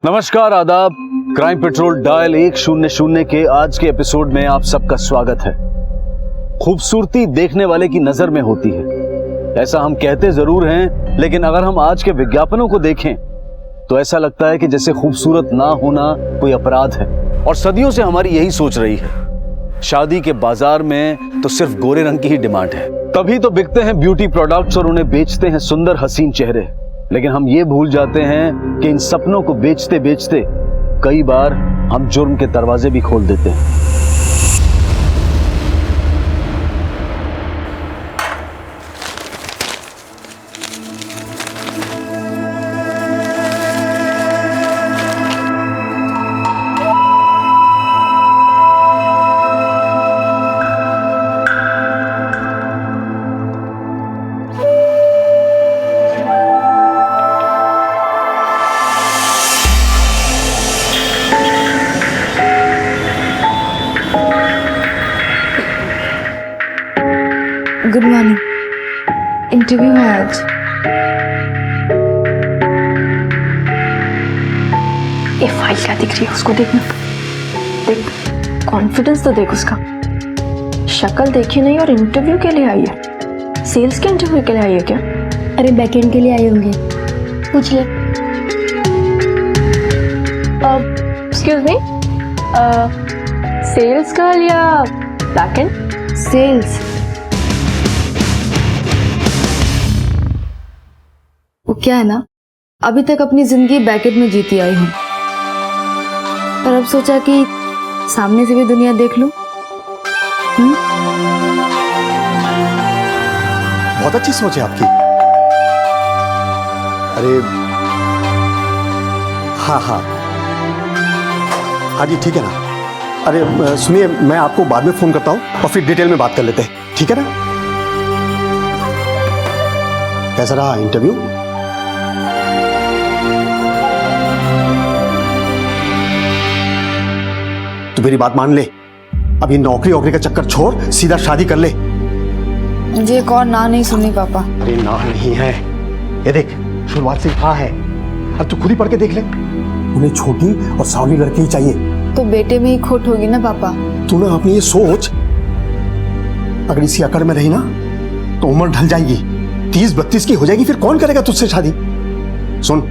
नमस्कार, आदाब। Crime petrol dial 100 के आज के एपिसोड में आप सबका स्वागत है। खूबसूरती देखने वाले की नजर में होती है, ऐसा हम कहते जरूर हैं, लेकिन अगर हम आज के विज्ञापनों को देखें तो ऐसा लगता है कि जैसे खूबसूरत ना होना कोई अपराध है। और सदियों से हमारी यही सोच रही है। शादी के बाजार में तो सिर्फ गोरे रंग की ही डिमांड है, तभी तो बिकते हैं ब्यूटी प्रोडक्ट्स और उन्हें बेचते हैं सुंदर हसीन चेहरे। लेकिन हम ये भूल जाते हैं कि इन सपनों को बेचते बेचते कई बार हम जुर्म के दरवाजे भी खोल देते हैं। Good morning. इंटरव्यू है आज। ये फाइल क्या दिख रही है, उसको देखना। देख, कॉन्फिडेंस तो देख उसका। शक्ल देखी नहीं और इंटरव्यू के लिए आई है। सेल्स के इंटरव्यू के लिए आई है क्या? अरे बैकएंड के लिए आए होंगे, पूछ ले। एक्सक्यूज मी, सेल्स गर्ल या बैकएंड? सेल्स। वो क्या है ना, अभी तक अपनी जिंदगी बैकेट में जीती आई हूँ, पर अब सोचा कि सामने से भी दुनिया देख लूं। बहुत अच्छी सोच है आपकी। अरे हाँ हाँ हाँ जी, ठीक है ना। अरे सुनिए, मैं आपको बाद में फोन करता हूँ और फिर डिटेल में बात कर लेते हैं, ठीक है ना? कैसा रहा इंटरव्यू? तो मेरी बात मान ले, अब ये नौकरी वोकरी का चक्कर छोड़, सीधा शादी कर ले। मुझे एक और ना नहीं सुननी पापा। अरे ना नहीं है, ये देख शुरुआत से हाँ है। अब तू खुद ही पढ़ के देख ले। उन्हें छोटी और सावली लड़की ही चाहिए। तो बेटे में ही खोट होगी ना पापा। तू ना अपनी ये सोच, अगर इसी अकड़ में रही ना तो उम्र ढल जाएगी, 30-32 की हो जाएगी, फिर कौन करेगा तुझसे शादी? सुन,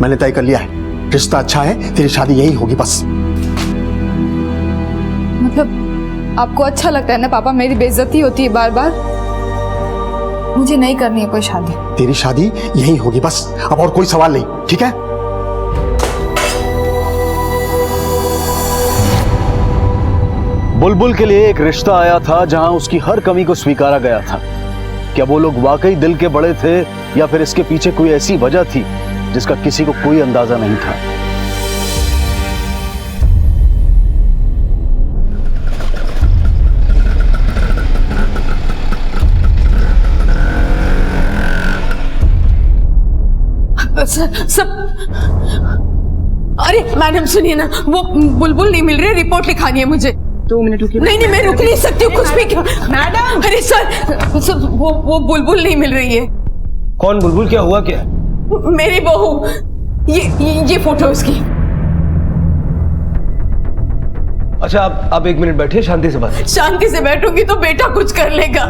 मैंने तय कर लिया है, रिश्ता अच्छा है, तेरी शादी यही होगी बस। मतलब आपको अच्छा लगता है ना पापा, मेरी बेइज्जती होती है बार बार? मुझे नहीं करनी है कोई शादी। तेरी शादी यही होगी बस, अब और कोई सवाल नहीं, ठीक है? बुलबुल के लिए एक रिश्ता आया था जहां उसकी हर कमी को स्वीकारा गया था। क्या वो लोग वाकई दिल के बड़े थे या फिर इसके पीछे कोई ऐसी वजह थी जिसका किसी को कोई अंदाजा नहीं था? सब अरे मैडम सुनिए ना, वो बुलबुल नहीं मिल रही, रिपोर्ट लिखानी है मुझे। 2 मिनट रुकिए। नहीं मैं रुक नहीं सकती हूँ, कुछ भी क्या मैडम। अरे सर, वो बुलबुल नहीं मिल रही है। कौन बुलबुल? क्या हुआ? क्या? मेरी बहू, ये फोटो उसकी। अच्छा, आप 1 मिनट बैठिए, शांति से बात। शांति से बैठूंगी तो बेटा कुछ कर लेगा।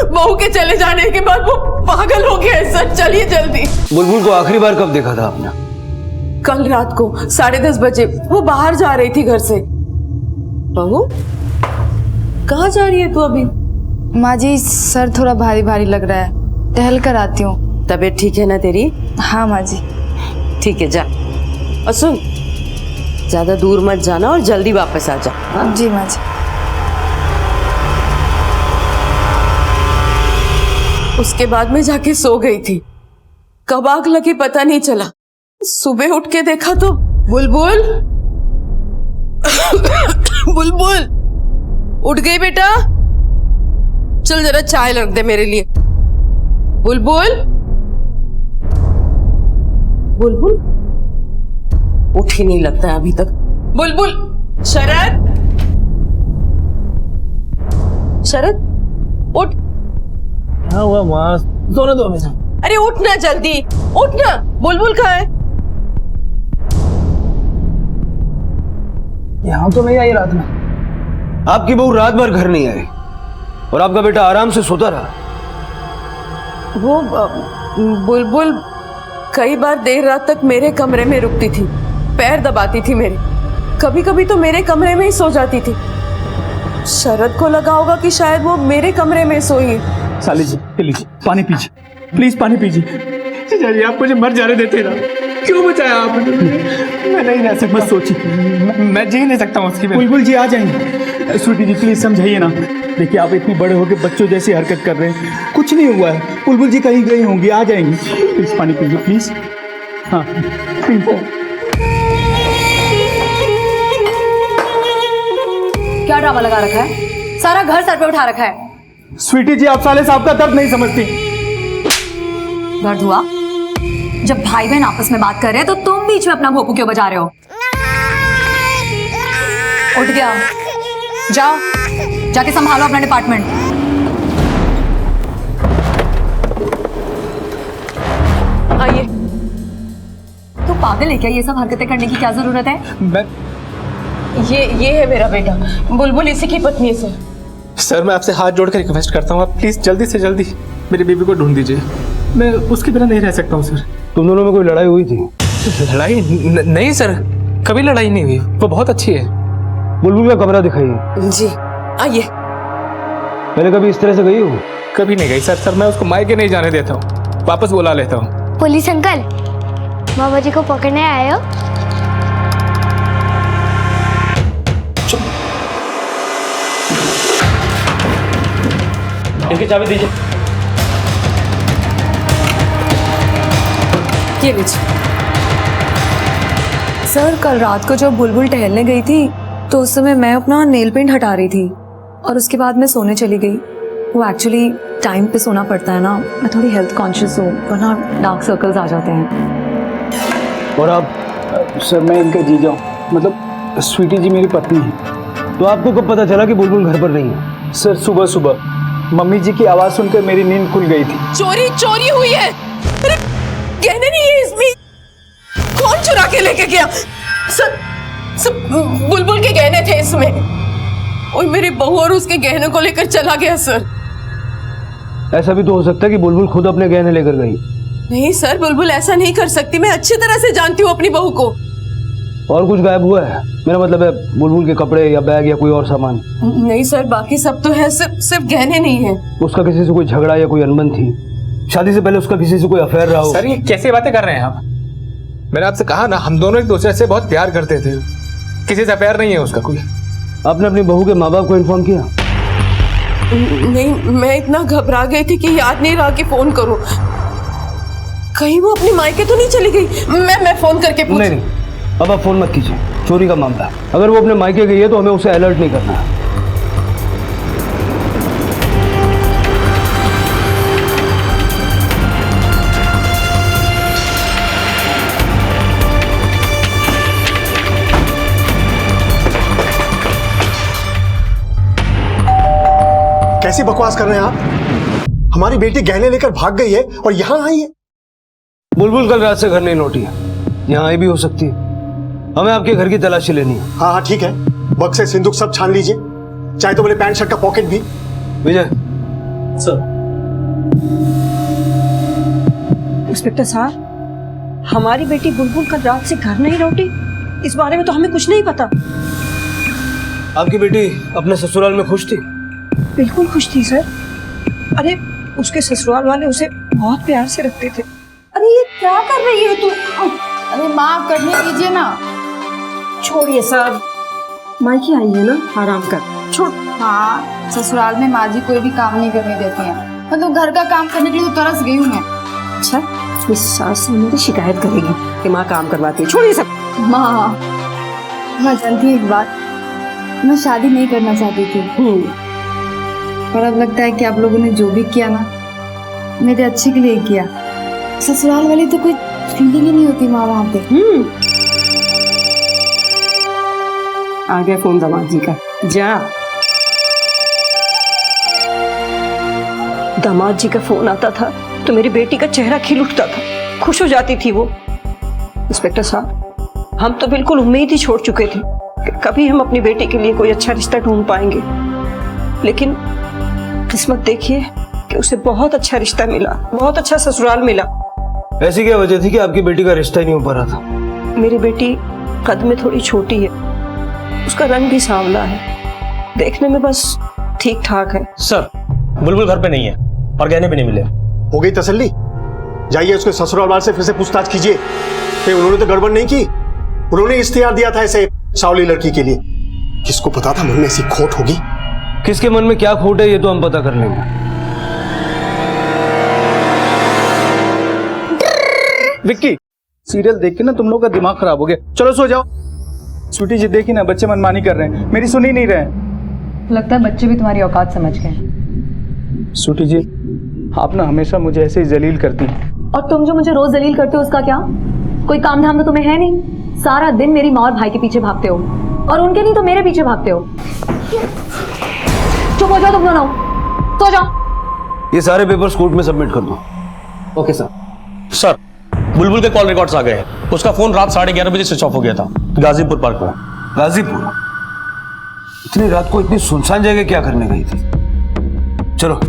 बहू के चले जाने के बाद वो पागल हो गया है सर। चलिए जल्दी। बुलबुल को आखिरी बार कब देखा था आपने? कल रात को 10:30 बजे वो बाहर जा रही थी घर से। बहू कहाँ जा रही है तू अभी? माँ जी, सर थोड़ा भारी भारी लग रहा है, टहल कर आती हूँ। तबीयत ठीक है ना तेरी? हाँ माँ जी। ठीक है, जा। और सुन, ज्यादा दूर मत जाना और जल्दी वापस आ जा। हाँ? जी माँ जी। उसके बाद में जाके सो गई थी, कब आग लगी पता नहीं चला। सुबह उठ के देखा तो बुलबुल बुलबुल उठ गई। बेटा चल जरा चाय रख दे मेरे लिए। बुलबुल बुलबुल उठ ही नहीं लगता है अभी तक। बुलबुल, शरद उठ। क्या हुआ माँ? सोने दो हमें। अरे उठ ना, जल्दी उठ ना। बुलबुल कहाँ है? तो नहीं आई रात में। आपकी बहू रात भर घर नहीं आई और आपका बेटा आराम से सोता रहा। वो बुलबुल कई बार देर रात तक मेरे कमरे में रुकती थी, पैर दबाती थी मेरे, कभी कभी तो मेरे कमरे में ही सो जाती थी। शरद को लगा होगा कि शायद वो मेरे कमरे में सोई है। साली जी प्लीज पानी पीजिए, प्लीज पानी पीजिए। जीजा जी आप मुझे मर जाने देते ना, क्यों बचाया आपने? मैं नहीं रह सकता, मत सोचिए, मैं जी नहीं सकता उसकी। बुलबुल जी आ जाएंगे। स्वीटी जी प्लीज समझाइए ना, देखिए आप इतनी बड़े होकर बच्चों जैसी हरकत कर रहे हैं, कुछ नहीं हुआ है। बुलबुल जी कहीं गई होंगी, आ जाएंगी। प्लीज पानी पीजिए प्लीज। हाँ प्लीज। क्या ड्रामा लगा रखा है? सारा घर सर पे उठा रखा है। स्वीटी जी आप साले साहब का दर्द नहीं समझती। दर्द हुआ जब भाई बहन आपस में बात कर रहे हैं तो तुम बीच में अपना भोपू क्यों बजा रहे हो? उठ गया, जाओ जाके संभालो अपना डिपार्टमेंट। आइए। तो पागल है क्या? ये सब हरकतें करने की क्या जरूरत है? मैं ये है मेरा बेटा बुलबुल, इसी की पत्नी है सर। सर मैं आपसे हाथ जोड़कर रिक्वेस्ट करता हूँ, आप प्लीज जल्दी से जल्दी मेरी बेबी को ढूंढ दीजिए। मैं उसके बिना नहीं रह सकता हूँ सर। तुम दोनों में कोई लड़ाई हुई थी? लड़ाई नहीं सर, कभी लड़ाई नहीं हुई, वो बहुत अच्छी है। बुलबुल का कमरा दिखाइए। जी आइए। पहले कभी इस तरह से गई हो? कभी नहीं गई सर। सर मैं उसको मायके नहीं जाने देता हूँ, वापस बुला लेता हूँ। पुलिस अंकल, मामा जी को पकड़ने आए हो? इसकी चाबी दीजिए। ये लीजिए। सर कल रात को जब बुलबुल टहलने गई थी तो उस समय मैं अपना नेल पेंट हटा रही थी और उसके बाद मैं सोने चली गई। वो एक्चुअली टाइम पे सोना पड़ता है ना, मैं थोड़ी हेल्थ कॉन्शियस हूँ, वरना डार्क सर्कल्स आ जाते हैं। और आप? सर मैं इनका जीजा हूँ, मतलब स्वीटी जी मेरी पत्नी है। तो आपको कब पता चला कि बुलबुल घर पर नहीं है? सर सुबह सुबह मम्मी जी की आवाज़ सुनकर मेरी नींद खुल गई थी। चोरी हुई है। अरे गहने नहीं है इसमें, कौन चुरा के लेके गया? सब बुलबुल के गहने थे इसमें, और मेरी बहू और उसके गहनों को लेकर चला गया सर। ऐसा भी तो हो सकता है कि बुलबुल खुद अपने गहने लेकर गई। नहीं सर, बुलबुल ऐसा नहीं कर सकती, मैं अच्छी तरह से जानती हूँ अपनी बहू को। और कुछ गायब हुआ है? मेरा मतलब है बुलबुल के कपड़े या बैग या कोई और सामान। नहीं सर, बाकी सब तो है, सिर्फ गहने नहीं है। उसका किसी से कोई झगड़ा या कोई अनबन थी? शादी से पहले उसका किसी से कोई अफेयर रहा हो? सर ये कैसी बातें कर रहे हैं आप? मैंने आपसे कहा ना, हम दोनों एक दूसरे से बहुत प्यार करते थे, किसी से अफेयर नहीं है उसका कोई। आपने अपनी बहू के माँ बाप को इन्फॉर्म किया? नहीं, मैं इतना घबरा गई थी कि याद नहीं रहा कि फोन करूं। कहीं वो अपनी मायके तो नहीं चली गई? मैं फोन करके पूछ। नहीं, अब आप फोन मत कीजिए, चोरी का मामला है। अगर वो अपने मायके गई है तो हमें उसे अलर्ट नहीं करना है। कैसी बकवास कर रहे हैं आप? हमारी बेटी गहने लेकर भाग गई है और यहाँ आई है। बुलबुल कल रात से घर नहीं लौटी है, यहाँ आई भी हो सकती है। हमें आपके घर की तलाशी लेनी है। हाँ हाँ ठीक है, बक्से सिंदूक सब छान लीजिए, चाहे तो बोले पैंट शर्ट का पॉकेट भी। विजय। सर। इंस्पेक्टर साहब, हमारी बेटी बुलबुल कल रात से घर नहीं लौटी, इस बारे में तो हमें कुछ नहीं पता। आपकी बेटी अपने ससुराल में खुश थी? बिल्कुल खुश थी सर। अरे उसके ससुराल वाले उसे बहुत प्यार से रखते थे। अरे ये क्या कर रही है तू? अरे माँ करने दीजिए ना। छोड़िए सर, मायके आई है ना, आराम कर, छोड़। हाँ, ससुराल में माँ जी कोई भी काम नहीं करने देती हैं, मतलब घर का काम करने के लिए तो तरस गई हूँ मैं। अच्छा, इस सास से मेरी शिकायत करेगी कि माँ काम करवाती है। छोड़िए सब। माँ, मैं जानती हूँ एक बात, मैं शादी नहीं करना चाहती थी, पर अब लगता है कि आप लोगों ने जो भी किया ना, मेरे अच्छे के लिए किया। ससुराल वाली तो कोई फीलिंग ही नहीं होती माँ वहाँ पे। आ गया फोन दामाद जी का, जा। दामाद जी का फोन आता था तो मेरी बेटी का चेहरा खिल उठता था, खुश हो जाती थी वो। इंस्पेक्टर साहब, हम तो बिल्कुल उम्मीद ही छोड़ चुके थे कि कभी हम अपनी बेटी के लिए कोई अच्छा रिश्ता ढूंढ पाएंगे, लेकिन किस्मत देखिए कि उसे बहुत अच्छा रिश्ता मिला, बहुत अच्छा ससुराल मिला। ऐसी क्या वजह थी कि आपकी बेटी का रिश्ता ही नहीं हो पा रहा था? मेरी बेटी कद में थोड़ी छोटी है, उसका रंग भी सांवला है, देखने में बस ठीक ठाक है। सर, बुलबुल घर पे नहीं है और गहने भी नहीं मिले। हो गई तसल्ली? जाइए उसके ससुराल वाले से फिर से पूछताछ कीजिए कि उन्होंने तो गड़बड़ नहीं की, उन्होंने इख्तियार दिया था ऐसे सावली लड़की के लिए। किसको पता था मन में ऐसी खोट होगी? किसके मन में क्या खोट है ये तो हम पता कर लेंगे। विक्की, सीरियल देख के ना तुम लोग का दिमाग खराब हो गया। चलो सो जाओ। स्वीटी जी देखी ना, बच्चे मनमानी कर रहे हैं, मेरी सुन ही नहीं रहे। लगता है बच्चे भी तुम्हारी औकात समझ गए। स्वीटी जी, आप ना हमेशा मुझे ऐसे ही जलील करती हैं। और तुम जो मुझे रोज जलील करते हो उसका क्या? कोई काम धाम तो तुम्हें है नहीं, सारा दिन मेरी माँ और भाई के पीछे भागते हो, और उनके नहीं तो मेरे पीछे भागते हो। चुप हो जाओ तुम दोनों, सो जाओ। ये सारे पेपर्स कोर्ट में सबमिट कर दो। Okay sir. सर, बुलबुल के कॉल रिकॉर्ड्स आ गए हैं। उसका फोन रात 11:30 बजे स्विच ऑफ हो गया था, गाजीपुर पार्क में। गाजीपुर? इतनी रात को इतनी सुनसान जगह क्या करने गई थी? चलो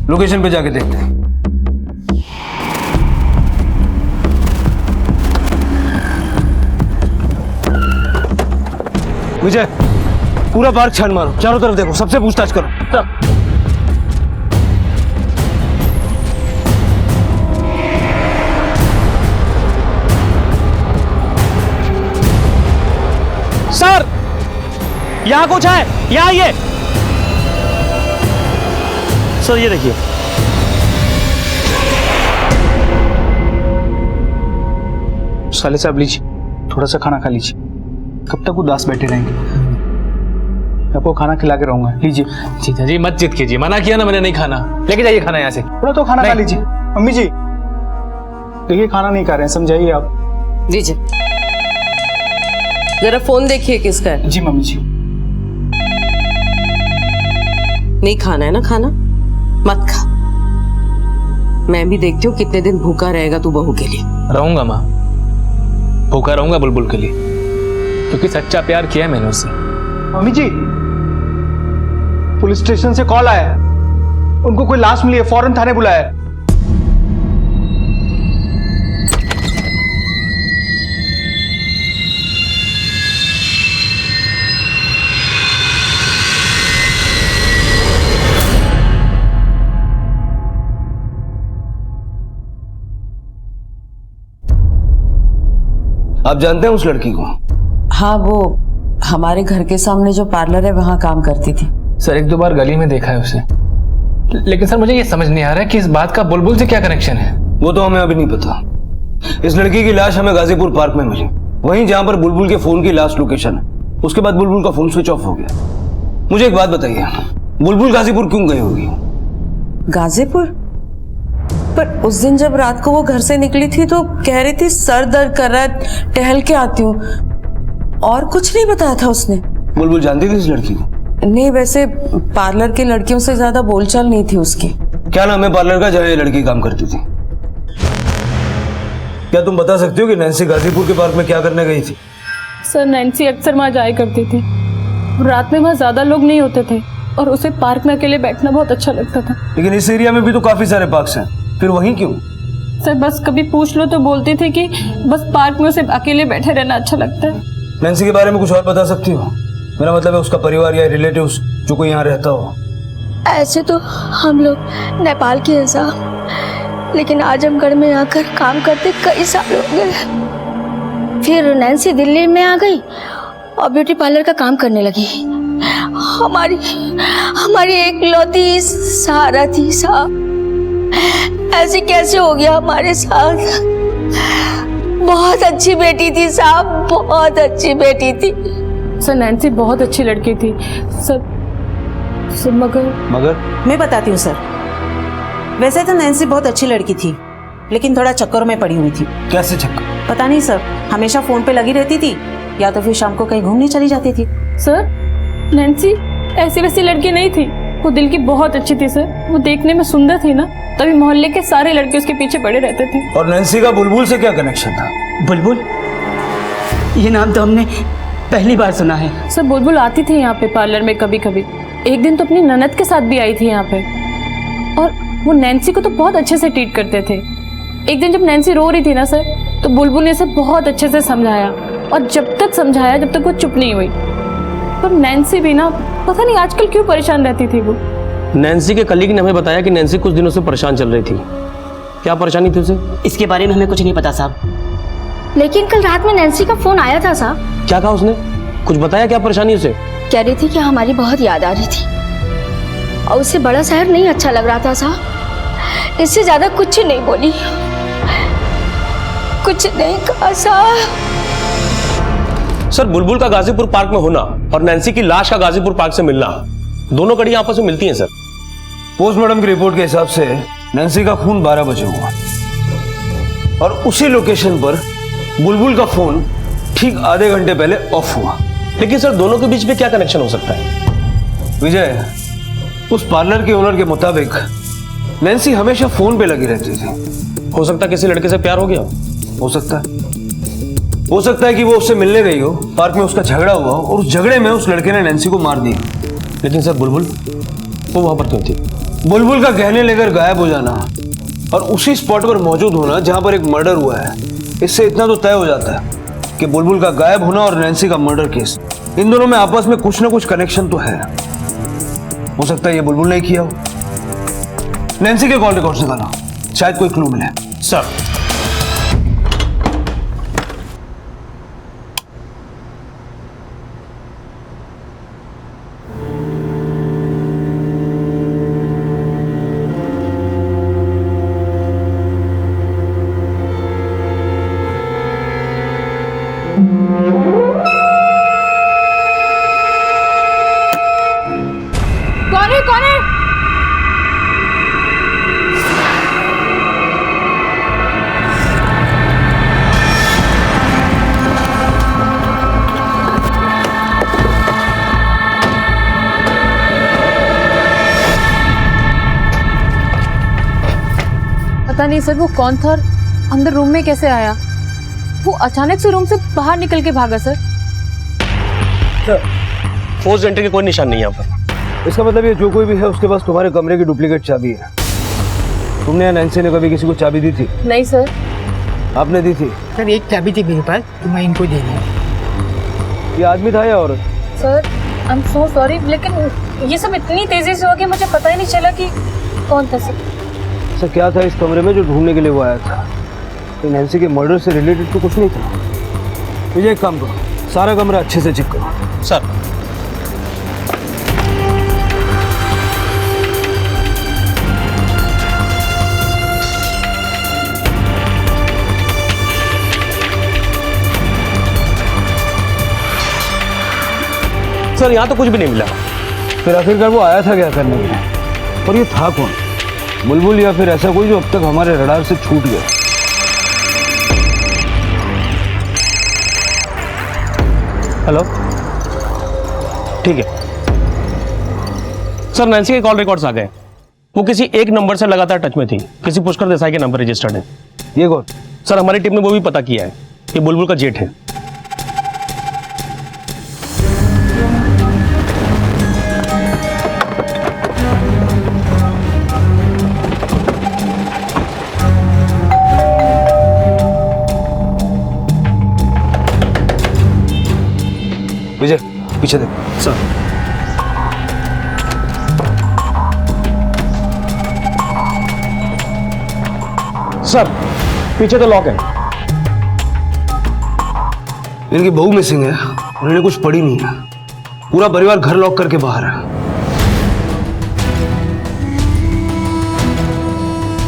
लोकेशन पे जाके देखते हैं। विजय, पूरा पार्क छान मारो, चारों तरफ देखो, सबसे पूछताछ करो। सर, यहां कुछ है, यहां आइए। सर ये देखिए। साले साहब लीजिए, थोड़ा सा खाना खा लीजिए। कब तक उदास बैठे रहेंगे? आपको खाना खिला के रहूंगा, लीजिए। जीजा जी मत जिद कीजिए, मना किया ना मैंने नहीं खाना। लेके जाइए खाना यहाँ से। थोड़ा तो खाना खा लीजिए। मम्मी जी देखिए, खाना नहीं खा रहे हैं, समझाइए आप। दीजिए, जरा फोन देखिए किसका है। जी मम्मी जी। नहीं खाना है ना खाना, मत खा। मैं भी देखती हूँ कितने दिन भूखा रहेगा तू बहू के लिए। रहूंगा माँ, भूखा रहूंगा बुलबुल के लिए, क्योंकि सच्चा प्यार किया है मैंने उससे। मम्मी जी, पुलिस स्टेशन से कॉल आया है, उनको कोई लाश मिली है, फौरन थाने बुलाया है। आप जानते हैं उस लड़की को? हाँ, वो हमारे घर के सामने जो पार्लर है वहां काम करती थी। सर, 1-2 बार गली में देखा है उसे, लेकिन सर मुझे ये समझ नहीं आ रहा है कि इस बात का बुलबुल से क्या कनेक्शन है। वो तो हमें अभी नहीं पता। इस लड़की की लाश हमें गाजीपुर पार्क में मिली, वहीं जहां पर बुलबुल के फोन की लास्ट लोकेशन है। उसके बाद बुलबुल का फोन स्विच ऑफ हो गया। मुझे एक बात बताइए, बुलबुल गाजीपुर क्यों गई होगी? गाजीपुर? पर उस दिन जब रात को वो घर से निकली थी तो कह रही थी सर दर्द कर रहा है, टहल के आती हूँ, और कुछ नहीं बताया था उसने। बुलबुल जानती थी इस लड़की को? नहीं, वैसे पार्लर की लड़कियों से ज्यादा बोलचाल नहीं थी उसकी। क्या नाम है पार्लर का जहाँ ये लड़की काम करती थी? क्या तुम बता सकती हो कि नैन्सी गाजीपुर के पार्क में क्या करने गई थी? सर, नैन्सी अक्सर वहाँ जाया करती थी, रात में वहाँ ज्यादा लोग नहीं होते थे और उसे पार्क में अकेले बैठना बहुत अच्छा लगता था। लेकिन इस एरिया में भी तो काफी सारे पार्क्स हैं, फिर वहीं क्यों? सर, बस कभी पूछ लो तो बोलती थी कि बस पार्क में उसे अकेले बैठे रहना अच्छा लगता है। नैन्सी के बारे में कुछ और बता सकती हो? मेरा मतलब है उसका परिवार या रिलेटिव्स जो कोई यहाँ रहता हो। ऐसे तो हम लोग नेपाल के हैं साहब, लेकिन आजमगढ़ में आकर काम करते कई साल हो गए। फिर नैन्सी दिल्ली में आ गई और ब्यूटी पार्लर का काम करने लगी। हमारी एकलौती सहारा थी साहब, ऐसे कैसे हो गया हमारे साथ? बहुत अच्छी बेटी थी साहब, बहुत अच्छी बेटी थी। सर, नैन्सी बहुत अच्छी लड़की थी सर, मगर मैं बताती हूँ सर। वैसे तो नैन्सी बहुत अच्छी लड़की थी, लेकिन थोड़ा चक्करों में पड़ी हुई थी। कैसे चक्कर? पता नहीं सर, हमेशा फोन पे लगी रहती थी, या तो फिर शाम को कहीं घूमने चली जाती थी। सर, नैन्सी ऐसी वैसी लड़की नहीं थी, वो दिल की बहुत अच्छी थी सर। वो देखने में सुंदर थी ना, तभी मोहल्ले के सारे लड़के उसके पीछे पड़े रहते थे। और नैन्सी का बुलबुल से क्या कनेक्शन था? बुलबुल, ये नाम तो हमने पहली बार सुना है। सर बुलबुल आती थी यहाँ पे पार्लर में कभी कभी, एक दिन तो अपनी ननद के साथ भी आई थी यहाँ पे, और वो नैन्सी को तो बहुत अच्छे से ट्रीट करते थे। एक दिन जब नैन्सी रो रही थी ना सर, तो बुलबुल ने इसे बहुत अच्छे से समझाया, और जब तक समझाया जब तक वो चुप नहीं हुई। पर नैन्सी भी ना पता नहीं आजकल क्यों परेशान रहती थी वो। नैन्सी के कलीग ने हमें बताया कि नैन्सी कुछ दिनों से परेशान चल रही थी। क्या परेशानी थी उसे? इसके बारे में हमें कुछ नहीं पता साहब। लेकिन कल रात में नैन्सी का फोन आया था साहब। क्या कहा उसने? कुछ बताया क्या परेशानी उसे? कह रही थी कि हमारी बहुत याद आ रही थी और उसे बड़ा शहर नहीं अच्छा लग रहा था साहब। इससे ज्यादा कुछ नहीं बोली, कुछ नहीं कहा साहब। सर बुलबुल का गाजीपुर पार्क में होना और नैन्सी की लाश का गाजीपुर पार्क से मिलना, दोनों कड़ी आपस में मिलती हैं सर। पोस्टमार्टम की रिपोर्ट के हिसाब से नैन्सी का खून 12 बजे हुआ और उसी लोकेशन पर बुलबुल का फोन ठीक आधे घंटे पहले ऑफ हुआ। लेकिन सर दोनों के बीच में क्या कनेक्शन हो सकता है? विजय, उस पार्लर के ओनर के मुताबिक नैन्सी हमेशा फोन पे लगी रहती थी। हो सकता है किसी लड़के से प्यार हो गया हो सकता है कि वो उससे मिलने गई हो, पार्क में उसका झगड़ा हुआ हो और उस झगड़े में उस लड़के ने नैन्सी को मार दिया। लेकिन सर बुलबुल वो वहां पर क्यों थी? बुलबुल का गहने लेकर गायब हो जाना और उसी स्पॉट पर मौजूद होना जहां पर एक मर्डर हुआ है, इससे इतना तो तय हो जाता है कि बुलबुल का गायब होना और नैन्सी का मर्डर केस, इन दोनों में आपस में कुछ ना कुछ कनेक्शन तो है। हो सकता है ये बुलबुल ने किया हो। नैन्सी के कॉल रिकॉर्ड निकालो, शायद कोई क्लू मिले। सर कौन है? पता नहीं सर वो कौन था, अंदर रूम में कैसे आया? वो अचानक से रूम से बाहर निकल के भागा सर। फोर्स एंट्री के कोई निशान नहीं है यहाँ पर। इसका मतलब ये जो कोई भी है उसके पास तुम्हारे कमरे की डुप्लीकेट चाबी है। तुमने या नैन्सी ने कभी किसी को चाबी दी थी? नहीं सर। आपने दी थी? सर एक चाबी थी मेरे पास, तो मैं इनको दे दिया। ये आदमी था या औरत? Sir I am so sorry, लेकिन ये सब इतनी तेजी से हो गया मुझे पता ही नहीं चला कि कौन था सर। सर क्या था इस कमरे में जो ढूंढने के लिए वो आया था? तो नैन्सी के मर्डर से रिलेटेड तो कुछ नहीं था। मुझे एक काम करो, सारा कमरा अच्छे से चेक करो। सर सर यहाँ तो कुछ भी नहीं मिला। फिर आखिरकार वो आया था क्या करने के लिए? और ये था कौन? बुलबुल या फिर ऐसा कोई जो अब तक हमारे रडार से छूट गया? हेलो, ठीक है सर। नैन्सी के कॉल रिकॉर्ड्स आ गए। वो किसी एक नंबर से लगातार टच में थी। किसी पुष्कर देसाई के नंबर रजिस्टर्ड है। ये कौन? सर हमारी टीम ने वो भी पता किया है, ये बुलबुल का जेठ है। विजय पीछे देख। सर सर पीछे तो लॉक है। इनकी बहू मिसिंग है और इन्हें कुछ पड़ी नहीं है। पूरा परिवार घर लॉक करके बाहर है।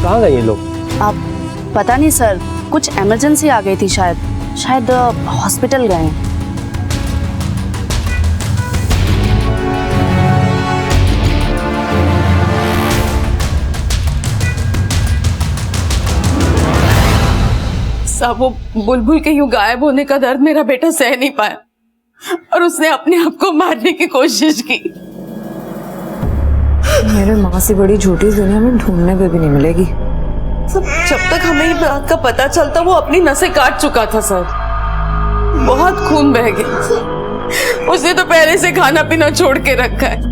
कहाँ गए ये लोग? आप पता नहीं सर, कुछ इमरजेंसी आ गई थी शायद हॉस्पिटल गए। साहब वो बुलबुल के यूं गायब होने का दर्द मेरा बेटा सह नहीं पाया और उसने अपने आप को मारने की कोशिश की। मेरे माँ से बड़ी झूठी दुनिया में ढूंढने पे भी नहीं मिलेगी। सब जब तक हमें ये बात का पता चलता वो अपनी नसें काट चुका था सर। बहुत खून बह गया। उसने तो पहले से खाना पीना छोड़ के रखा है।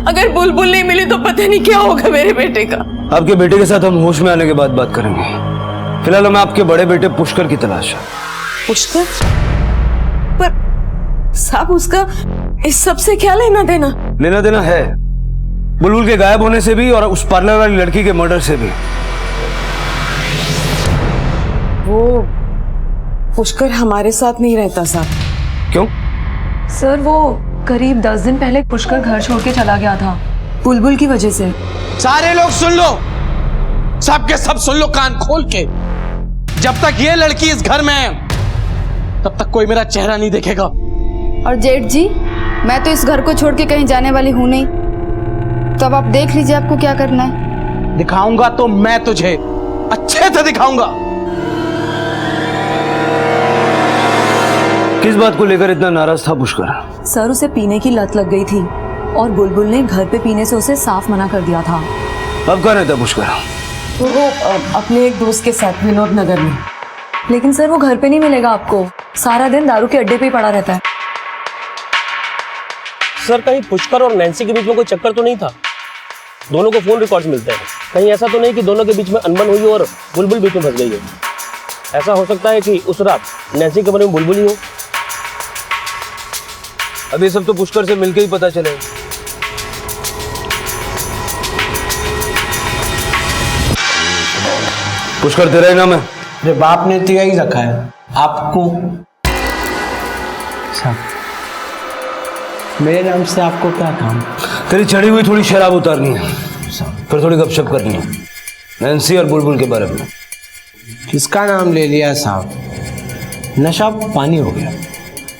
अगर बुलबुल नहीं मिली तो पता नहीं क्या होगा मेरे बेटे का। आपके बेटे के साथ हम होश में आने के बाद बात करेंगे। फिलहाल हमें आपके बड़े बेटे पुष्कर की तलाश है। पुष्कर? पर साहब उसका इस सब से क्या लेना देना? लेना देना है, बुलबुल के गायब होने से भी और उस पार्लर वाली लड़की के मर्डर से भी। वो पुष्कर हमारे साथ नहीं रहता साहब। क्यों? सर वो करीब 10 दिन पहले पुष्कर घर छोड़ के चला गया था, बुलबुल की वजह से। सारे लोग सुन लो, सब के सब सुन लो कान खोल के। जब तक ये लड़की इस घर में है तब तक कोई मेरा चेहरा नहीं देखेगा। और जेठ जी, मैं तो इस घर को छोड़ के कहीं जाने वाली हूं नहीं, तो अब आप देख लीजिए आपको क्या करना है। दिखाऊंगा तो मैं तुझे अच्छे से दिखाऊंगा। किस बात को लेकर इतना नाराज था पुष्कर? सर उसे पीने की लत लग गई थी और बुलबुल ने घर पे पीने से उसे साफ मना कर दिया था। अब कहाँ रहता पुष्कर? तो वो अपने एक दोस्त के साथ विनोद नगर में। लेकिन सर वो घर पे नहीं मिलेगा आपको, सारा दिन दारू के अड्डे पे ही पड़ा रहता है। सर कहीं पुष्कर और नैन्सी के बीच में कोई चक्कर तो नहीं था? दोनों को फोन रिकॉर्ड्स मिलते हैं, कहीं ऐसा तो नहीं कि दोनों के बीच में अनबन हुई और बुलबुल बीच में फंस गई है? ऐसा हो सकता है कि उस रात नैन्सी के कमरे में बुलबुल ही हो। अब ये सब तो पुष्कर से मिलकर ही पता चलेगा। पुष्कर तेरा ही नाम है? मेरे बाप ने तो यही रखा है। आपको मेरे नाम से आपको क्या काम? तेरी चढ़ी हुई थोड़ी शराब उतारनी है, फिर थोड़ी गपशप करनी है नैन्सी और बुलबुल के बारे में। किसका नाम ले लिया साहब? नशा पानी हो गया,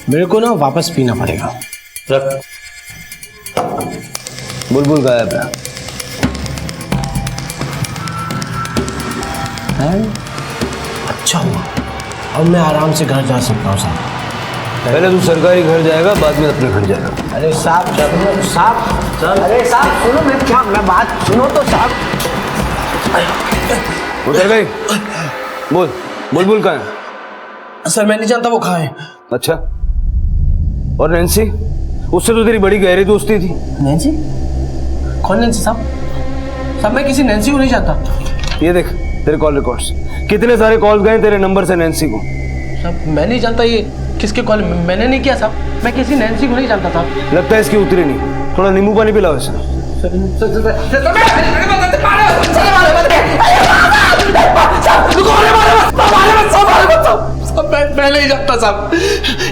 मेरे को ना वापस पीना पड़ेगा। रख। बुलबुल गायब है। अच्छा हुआ, अब मैं आराम से घर जा सकता हूँ साहब। पहले तू सरकारी घर जाएगा, बाद में अपने घर जाएगा। अरे साहब साहब, अरे साहब सुनो, मैं बात सुनो तो साहब। उतर गई? बोल, बुलबुल कहाँ है? सर मैं नहीं जानता वो कहाँ है। अच्छा, और नैन्सी? उससे तो तेरी बड़ी गहरी दोस्ती थी। नैन्सी? कौन नैन्सी साहब? साहब मैं किसी नैन्सी को नहीं जानता। ये देख तेरे कॉल रिकॉर्ड्स, कितने सारे कॉल्स गए तेरे नंबर से नैन्सी को। साहब मैं नहीं जानता ये किसके कॉल, मैंने नहीं किया साहब, मैं किसी नैन्सी को नहीं जानता साहब। लगता है इसकी उतरी नहीं, थोड़ा नींबू पानी पिलाओ इसे। मैं नहीं जानता साहब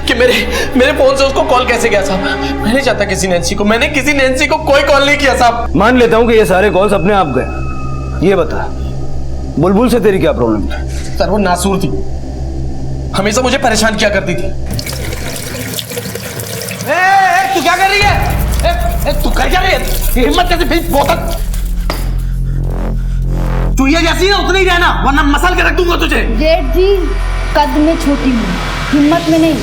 कि मेरे फोन से उसको कॉल कैसे गया साहब। मैं नहीं जानता किसी नैन्सी को, मैंने किसी नैन्सी को कोई कॉल नहीं किया साहब। मान लेता हूँ कि ये सारे कॉल्स अपने आप गए। ये बता, बुलबुल से तेरी क्या प्रॉब्लम थी? सर वो नासूर थी, हमेशा मुझे परेशान किया करती थी। तू क्या कर रही है? तू कर क्या रही है? हिम्मत कैसे फिर बोतल चुहिया जैसी है उतनी ही रहना, वरना मसल के रख दूंगा तुझे। जेठ जी, कद में छोटी हूँ, हिम्मत में नहीं,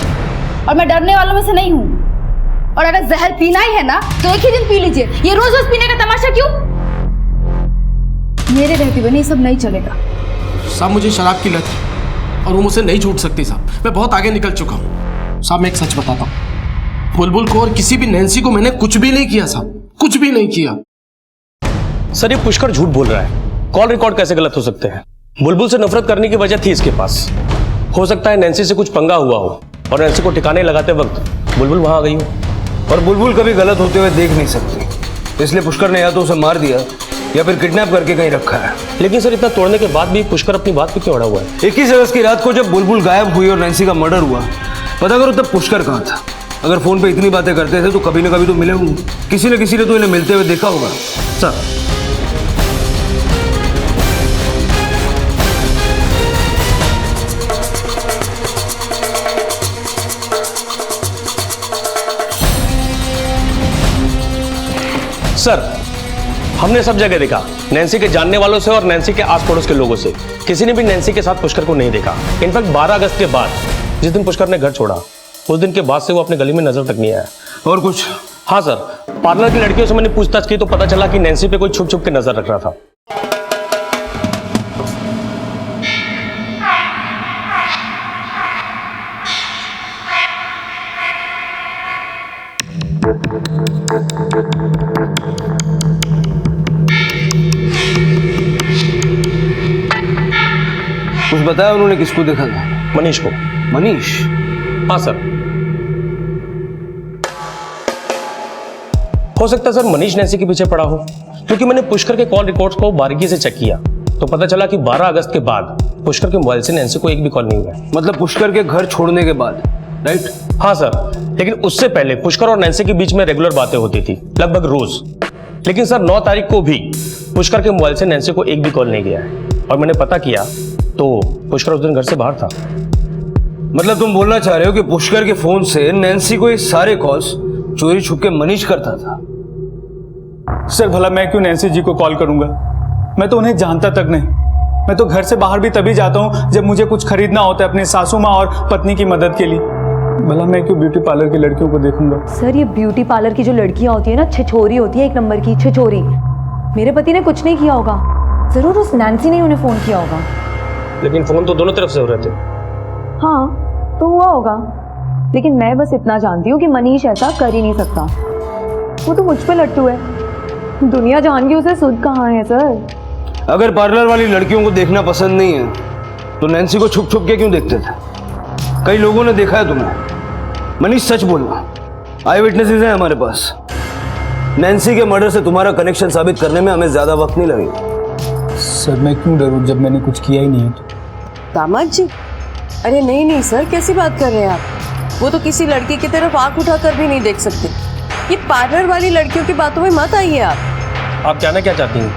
और मैं डरने वालों में से नहीं हूँ। और अगर जहर पीना ही है ना तो एक ही दिन पी लीजिए, ये रोज रोज पीने का तमाशा क्यों? मेरे रहते हुए नहीं, सब नहीं चलेगा। साहब मुझे शराब की लत है और वो मुझसे नहीं छूट सकती साहब, मैं बहुत आगे निकल चुका हूँ। साहब मैं एक सच बताता हूँ, बुलबुल को और किसी भी नैन्सी को मैंने कुछ भी नहीं किया साहब, कुछ भी नहीं किया। सर ये पुष्कर झूठ बोल रहा है, कॉल रिकॉर्ड कैसे गलत हो सकते हैं? बुलबुल से नफरत करने की वजह थी इसके पास। हो सकता है नैन्सी से कुछ पंगा हुआ हो और नैन्सी को ठिकाने लगाते वक्त बुलबुल वहां आ गई हो। और बुलबुल कभी गलत होते हुए देख नहीं सकती, इसलिए पुष्कर ने या तो उसे मार दिया या फिर किडनैप करके कहीं रखा है। लेकिन सर इतना तोड़ने के बाद भी पुष्कर अपनी बात पे क्यों अड़ा हुआ है? 21 अगस्त की रात को जब बुलबुल गायब हुई और नैन्सी का मर्डर हुआ, पता करो तब पुष्कर कहाँ था। अगर फोन पे इतनी बातें करते थे तो कभी ना कभी तो मिले होंगे, किसी न किसी ने तो इन्हें मिलते हुए देखा होगा। सर सर हमने सब जगह देखा, नैन्सी के जानने वालों से और नैन्सी के आस पड़ोस के लोगों से, किसी ने भी नैन्सी के साथ पुष्कर को नहीं देखा। इनफैक्ट 12 अगस्त के बाद जिस दिन पुष्कर ने घर छोड़ा, उस दिन के बाद से वो अपने गली में नजर तक नहीं आया। और कुछ? हाँ सर, पार्लर की लड़कियों से मैंने पूछताछ की तो पता चला कि नैन्सी पे कोई छुप छुप के नजर रख रहा था। कुछ बताया उन्होंने किसको देखा था? मनीष को। मनीष? हाँ सर। हो सकता है सर मनीष नैन्सी के पीछे पड़ा हो, क्योंकि मैंने पुष्कर के कॉल रिकॉर्ड्स को बारीकी से चेक किया तो पता चला कि 12 अगस्त के बाद पुष्कर के मोबाइल से नैन्सी को एक भी कॉल नहीं हुआ है। मतलब पुष्कर के घर छोड़ने के बाद, राइट? हाँ सर, लेकिन उससे पहले पुष्कर और नैन्सी के बीच में रेगुलर बातें होती थी, लगभग रोज। लेकिन सर 9 तारीख को भी पुष्कर के मोबाइल से नैन्सी को एक भी कॉल नहीं गया है, और मैंने पता किया तो पुष्कर उस दिन घर से बाहर था। मतलब तुम बोलना चाह रहे हो कि पुष्कर के फोन से नैन्सी को ये सारे कॉल्स चोरी छुप के मनीष करता था? सर भला मैं क्यों नैन्सी जी को कॉल करूंगा? मैं तो उन्हें जानता तक नहीं। मैं तो घर से बाहर भी तभी जाता हूँ जब मुझे कुछ खरीदना होता है अपनी सासू माँ और पत्नी की मदद के लिए। भला मैं क्यों ब्यूटी पार्लर की लड़कियों को देखूंगा? सर ये ब्यूटी पार्लर की जो लड़कियां होती है ना, छिछोरी होती है, एक नंबर की छिछोरी। मेरे पति ने कुछ नहीं किया होगा, जरूर उस नैन्सी ने उन्हें फोन किया होगा। लेकिन फोन तो दोनों तरफ से हो रहे थे। हाँ तो हुआ होगा, लेकिन मैं बस इतना जानती हूँ कि मनीष ऐसा कर ही नहीं सकता। वो तो मुझ पे लट्टू है, दुनिया जान के उसे सुध कहाँ है सर। अगर पार्लर वाली लड़कियों को देखना पसंद नहीं है तो नैन्सी को छुप छुप के क्यों देखते थे? कई लोगों ने देखा है तुम्हें। मनीष सच बोलना, आई विटनेसेस हैं हमारे पास। नैन्सी के मर्डर से तुम्हारा कनेक्शन साबित करने में हमें ज्यादा वक्त नहीं लगेगा। सर मैं क्यों डरूं जब मैंने कुछ किया ही नहीं है? दामाद जी, अरे नहीं नहीं सर, कैसी बात कर रहे हैं आप? वो तो किसी लड़की की तरफ आंख उठाकर भी नहीं देख सकते। ये पार्लर वाली लड़कियों की बातों में मत आइए आप जानना क्या चाहती हैं?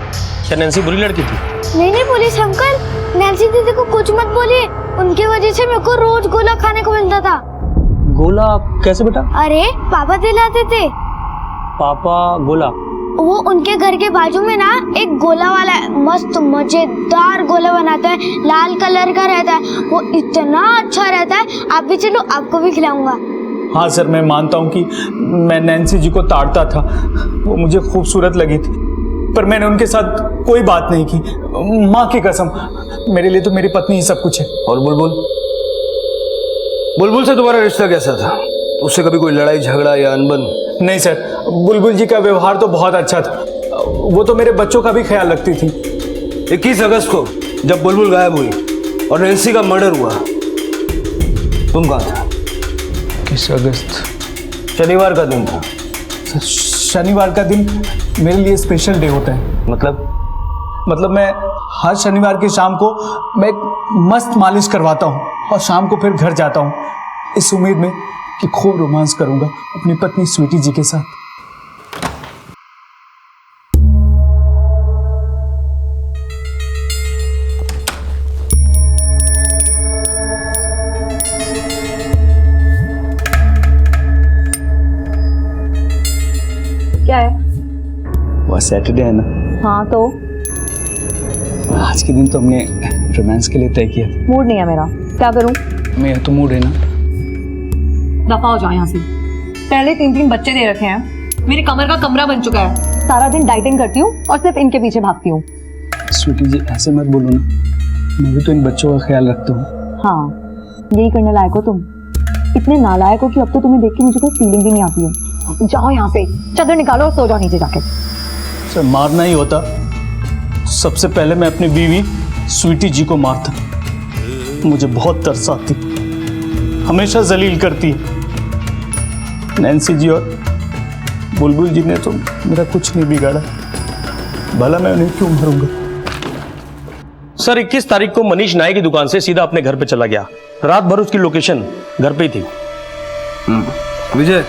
क्या नैन्सी बुरी लड़की थी? नहीं नहीं पुलिस अंकल, नैन्सी दीदी को कुछ मत बोलिए, उनकी वजह से मेरे को रोज गोला खाने को मिलता था। गोला कैसे बेटा? अरे पापा दिलाते थे। पापा गोला? वो उनके घर के बाजू में ना एक गोला वाला है, मस्त मजेदार गोला बनाता है, लाल कलर का रहता है, वो इतना अच्छा रहता है। आप भी चलो, आपको भी खिलाऊंगा। हाँ सर मैं मानता हूँ कि मैं नैन्सी जी को ताड़ता था, वो मुझे खूबसूरत लगी थी, पर मैंने उनके साथ कोई बात नहीं की। माँ की कसम, मेरे लिए तो मेरी पत्नी ही सब कुछ है। और बुलबुल? बुलबुल से तुम्हारा रिश्ता कैसा था? उससे कभी कोई लड़ाई झगड़ा या अनबन? नहीं सर, बुलबुल जी का व्यवहार तो बहुत अच्छा था, वो तो मेरे बच्चों का भी ख्याल रखती थी। 21 अगस्त को जब बुलबुल गायब हुई और नैन्सी का मर्डर हुआ, तुम कहाँ थे? 21 अगस्त शनिवार का दिन था। शनिवार का दिन मेरे लिए स्पेशल डे होता है। मतलब मैं हर शनिवार की शाम को मैं एक मस्त मालिश करवाता हूँ और शाम को फिर घर जाता हूँ इस उम्मीद में कि खूब रोमांस करूंगा अपनी पत्नी स्वीटी जी के साथ। क्या है? वह सैटरडे है ना? हाँ तो आज के दिन तो हमने रोमांस के लिए तय किया था। मूड नहीं है मेरा, क्या करूं? मेरा तो मूड है ना। दफा हो जाओ यहाँ से। पहले 3 बच्चे दे रखे हैं, मेरी कमर का कमरा बन चुका है, सारा दिन डाइटिंग करती हूँ और सिर्फ इनके पीछे भागती हूँ। स्वीटी जी ऐसे मत बोलो ना, मैं भी तो इन बच्चों का ख्याल रखता हूँ। हाँ यही करने लायक हो तुम, इतने नालायक हो कि अब तो तुम्हें देख के मुझे कोई फीलिंग भी नहीं आती है। जाओ यहाँ से, चादर निकालो और सो जाओ नीचे जाके। सर मारना ही होता सबसे पहले मैं अपनी बीवी स्वीटी जी को मारता। मुझे बहुत तरस आती, हमेशा जलील करती है। नैन्सी जी और बुलबुल जी ने तो मेरा कुछ नहीं बिगाड़ा, भला मैं उन्हें क्यों मारूंगा? सर 21 तारीख को मनीष नाई की दुकान से सीधा अपने घर पे चला गया, रात भर उसकी लोकेशन घर पे ही थी। विजय,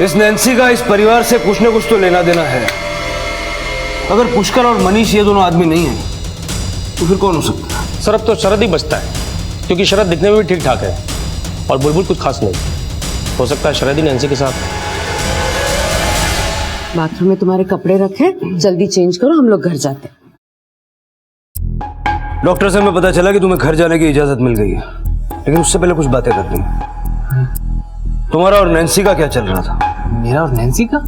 इस नैन्सी का इस परिवार से कुछ न कुछ तो लेना देना है। अगर पुष्कर और मनीष ये दोनों आदमी नहीं है तो फिर कौन हो सकता है? सर अब तो शरद ही बचता है, क्योंकि शरद दिखने में भी ठीक ठाक है और बुलबुल कुछ खास नहीं। हो सकता है शरद ही नैन्सी के साथ। बाथरूम में तुम्हारे कपड़े रखे, जल्दी चेंज करो, हम लोग घर जाते हैं। डॉक्टर से हमें पता चला कि तुम्हें घर जाने की इजाजत मिल गई है, लेकिन उससे पहले कुछ बातें करनी है। तुम्हारा और नैन्सी का क्या चल रहा था? मेरा और नैन्सी का?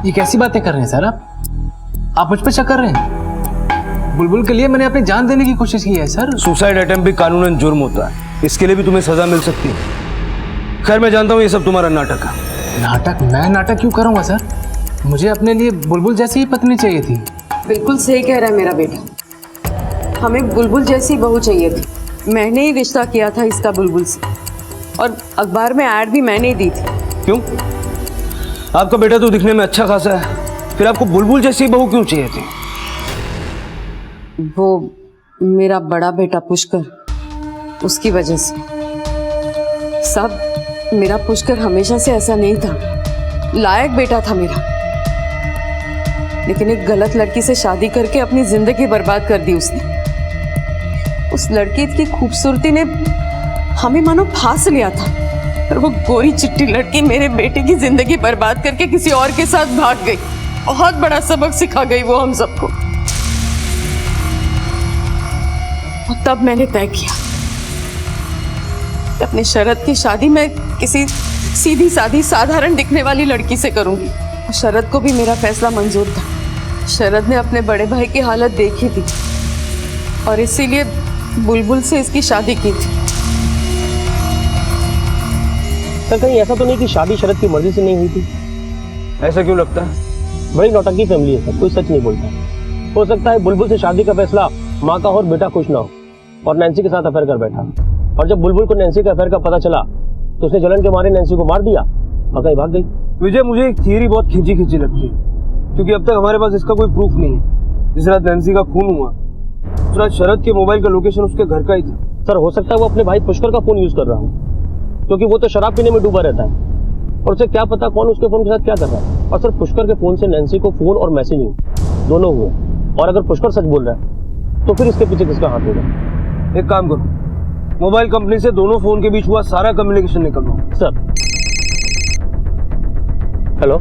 ये कैसी बातें कर रहे हैं सर आप मुझ पे शक कर रहे हैं? बुलबुल के लिए मैंने अपनी जान देने की कोशिश की है सर। सुसाइड अटेम्प्ट भी कानूनन जुर्म होता है, इसके लिए भी तुम्हें सजा मिल सकती है। खैर मैं जानता हूँ ये सब तुम्हारा नाटक है। नाटक? मैं नाटक क्यों करूंगा सर? मुझे अपने लिए बुलबुल जैसी ही पत्नी चाहिए थी। बिल्कुल सही कह रहा है मेरा बेटा, हमें बुलबुल जैसी बहू चाहिए थी। मैंने ही रिश्ता किया था इसका बुलबुल से, और अखबार में ऐड भी मैंने ही दी थी। क्यों? आपका बेटा तो दिखने में अच्छा खासा है, फिर आपको बुलबुल जैसी बहू क्यों चाहिए थी? वो मेरा बड़ा बेटा पुष्कर, उसकी वजह से। सब मेरा पुष्कर हमेशा से ऐसा नहीं था, लायक बेटा था मेरा, लेकिन एक गलत लड़की से शादी करके अपनी जिंदगी बर्बाद कर दी उसने। उस लड़की की खूबसूरती ने हमें मानो फांस लिया था, और वो गोरी चिट्टी लड़की मेरे बेटे की जिंदगी बर्बाद करके किसी और के साथ भाग गई। बहुत बड़ा सबक सिखा गई वो हम सबको। और तब मैंने तय किया कि अपने शरद की शादी मैं किसी सीधी सादी साधारण दिखने वाली लड़की से करूंगी। शरद को भी मेरा फैसला मंजूर था। शरद ने अपने बड़े भाई की हालत देखी थी और इसीलिए बुलबुल से इसकी शादी की थी। सर कहीं ऐसा तो नहीं कि शादी शरद की मर्जी से नहीं हुई थी? ऐसा क्यों लगता है? बड़ी नौटंकी फैमिली है सर, कोई सच नहीं बोलता। हो सकता है बुलबुल से शादी का फैसला माँ का और बेटा खुश ना हो और नैन्सी के साथ अफेयर कर बैठा, और जब बुलबुल को नैन्सी के अफेयर का पता चला तो उसने जलन के मारे नैन्सी को मार दिया और कहीं भाग गई। विजय, मुझे एक थियरी बहुत खींची खींची लगती है, क्योंकि अब तक हमारे पास इसका कोई प्रूफ नहीं है। जिस रात नैन्सी का खून हुआ उस रात शरद के मोबाइल का लोकेशन उसके घर का ही था। सर हो सकता है वो अपने भाई पुष्कर का फोन यूज कर रहा हो, क्योंकि वो तो शराब पीने में डूबा रहता है और उसे क्या पता कौन उसके फोन के साथ क्या कर रहा है। और सर पुष्कर के फोन से नैन्सी को फोन और मैसेजिंग दोनों हुए, और अगर पुष्कर सच बोल रहा है तो फिर इसके पीछे किसका हाथ होगा? एक काम करो, मोबाइल कंपनी से दोनों फोन के बीच हुआ सारा कम्युनिकेशन निकल लो। सर हेलो,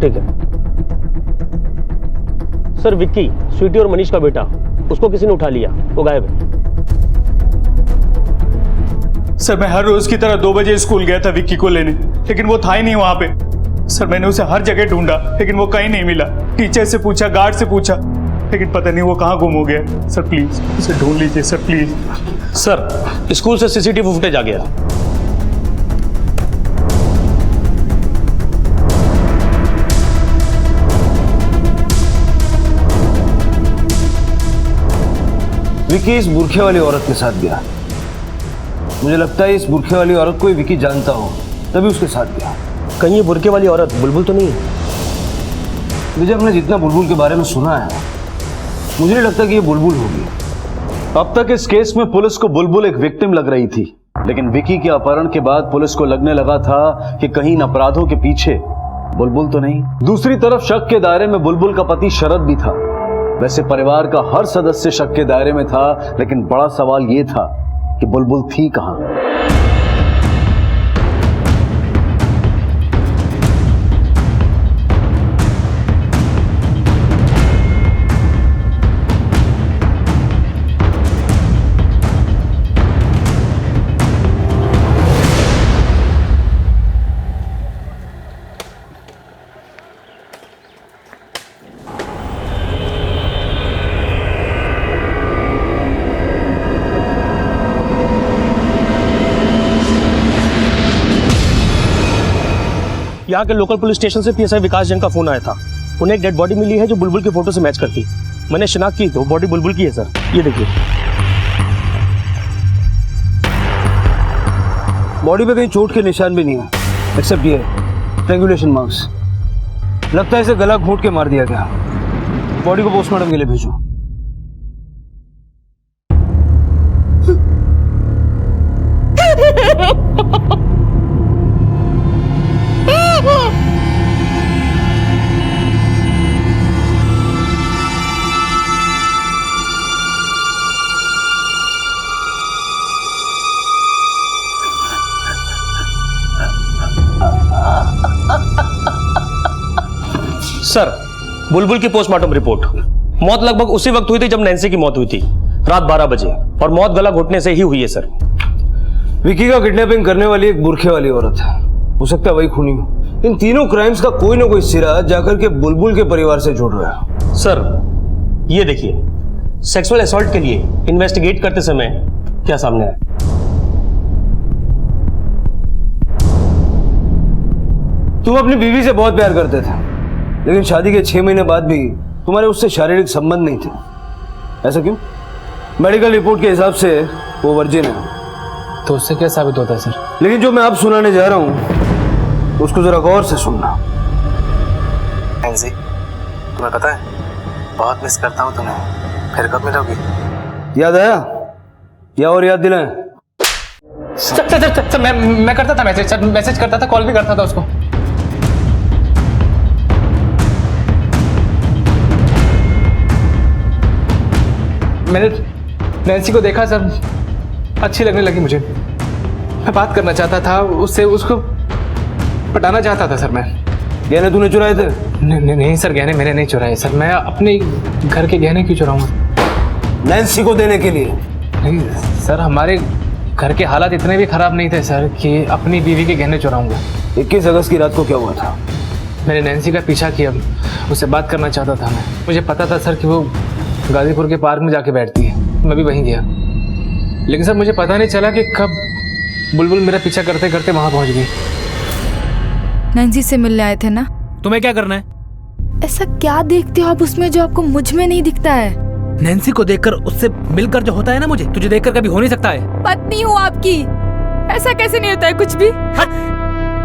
ठीक है सर। विक्की, स्वीटी और मनीष का बेटा, उसको किसी ने उठा लिया, वो गायब है। सर मैं हर रोज की तरह 2 बजे स्कूल गया था विक्की को लेने, लेकिन वो था ही नहीं वहां पे। सर मैंने उसे हर जगह ढूंढा लेकिन वो कहीं नहीं मिला। टीचर से पूछा, गार्ड से पूछा, लेकिन पता नहीं वो कहाँ गुम हो गया। सर प्लीज उसे ढूंढ लीजिए सर, प्लीज। सर स्कूल से सीसीटीवी फुटेज आ गया। विकी इस बुरखे वाली औरत के साथ गया। मुझे लगता है इस बुरखे वाली औरत को विकी जानता हो, तभी उसके साथ गया। कहीं ये बुरखे वाली औरत बुलबुल तो नहीं है? विजय, हमने जितना बुलबुल के बारे में सुना है, मुझे नहीं लगता कि ये बुलबुल होगी। अब तक इस केस में पुलिस को बुलबुल एक विक्टिम लग रही थी, लेकिन विकी के अपहरण के बाद पुलिस को लगने लगा था कि कहीं इन अपराधों के पीछे बुलबुल तो नहीं। दूसरी तरफ शक के दायरे में बुलबुल का पति शरद भी था। वैसे परिवार का हर सदस्य शक के दायरे में था, लेकिन बड़ा सवाल यह था कि बुलबुल थी कहां। यहाँ के लोकल पुलिस स्टेशन से पीएसआई विकास जैन का फोन आया था। उन्हें एक डेड बॉडी मिली है जो बुलबुल की फोटो से मैच करती। मैंने शिनाख्त की तो बॉडी बुलबुल की है सर, ये देखिए। बॉडी पे कहीं चोट के निशान भी नहीं है, एक्सेप्ट ये स्ट्रैंगुलेशन मार्क्स। लगता है इसे गला घोंट के मार दिया गया। बॉडी को पोस्टमार्टम के लिए भेजो। सर बुलबुल की पोस्टमार्टम रिपोर्ट। मौत लगभग उसी वक्त हुई थी जब नैन्सी की मौत हुई थी, रात 12 बजे, और मौत गला घोटने से ही हुई है सर। विकी का किडनैपिंग करने वाली एक बुरखे वाली औरत है, हो सकता है वही खूनी हो। इन तीनों क्राइम्स का कोई ना कोई सिरा जाकर के बुलबुल के परिवार से जुड़ रहा है। सर ये देखिए, सेक्सुअल असॉल्ट के लिए इन्वेस्टिगेट करते समय क्या सामने आया। तुम अपनी बीवी से बहुत प्यार करते थे, लेकिन शादी के 6 महीने बाद भी तुम्हारे उससे शारीरिक संबंध नहीं थे। ऐसा क्यों? मेडिकल रिपोर्ट के हिसाब से वो वर्जिन है। तो उससे क्या साबित होता है सर? लेकिन जो मैं अब सुनाने जा रहा हूँ उसको जरा गौर से सुनना। नैन्सी, तुम्हें पता है बहुत मिस करता हूँ तुम्हें। फिर कब मिलोगी? याद आया या और याद दिलाएं? सर मैं करता था मैसेज, सर मैसेज करता था, कॉल भी करता था उसको। मैंने नैन्सी को देखा सर, अच्छी लगने लगी मुझे। मैं बात करना चाहता था उससे, उसको पटाना चाहता था सर। मैं गहने तूने चुराए थे? नहीं सर, गहने मैंने नहीं चुराए सर। मैं अपने घर के गहने क्यों चुराऊंगा? नैन्सी को देने के लिए? नहीं सर, हमारे घर के हालात इतने भी खराब नहीं थे सर कि अपनी बीवी के गहने चुराऊंगा। 21 अगस्त की रात को क्या हुआ था? मैंने नैन्सी का पीछा किया, उससे बात करना चाहता था मैं। मुझे पता था सर कि वो गाजीपुर के पार्क में जाके बैठती है, मैं भी वहीं गया। लेकिन सर मुझे पता नहीं चला कि कब बुलबुल मेरा पीछा करते करते वहां पहुंच गई। नैन्सी से मिलने आए थे ना? तुम्हें क्या करना है? ऐसा क्या देखते हो आप उसमें जो आपको मुझ में नहीं दिखता है? नैन्सी को देखकर, उससे मिलकर जो होता है ना, मुझे तुझे देखकर कभी हो नहीं सकता है। पत्नी हूँ आपकी, ऐसा कैसे नहीं होता है कुछ भी?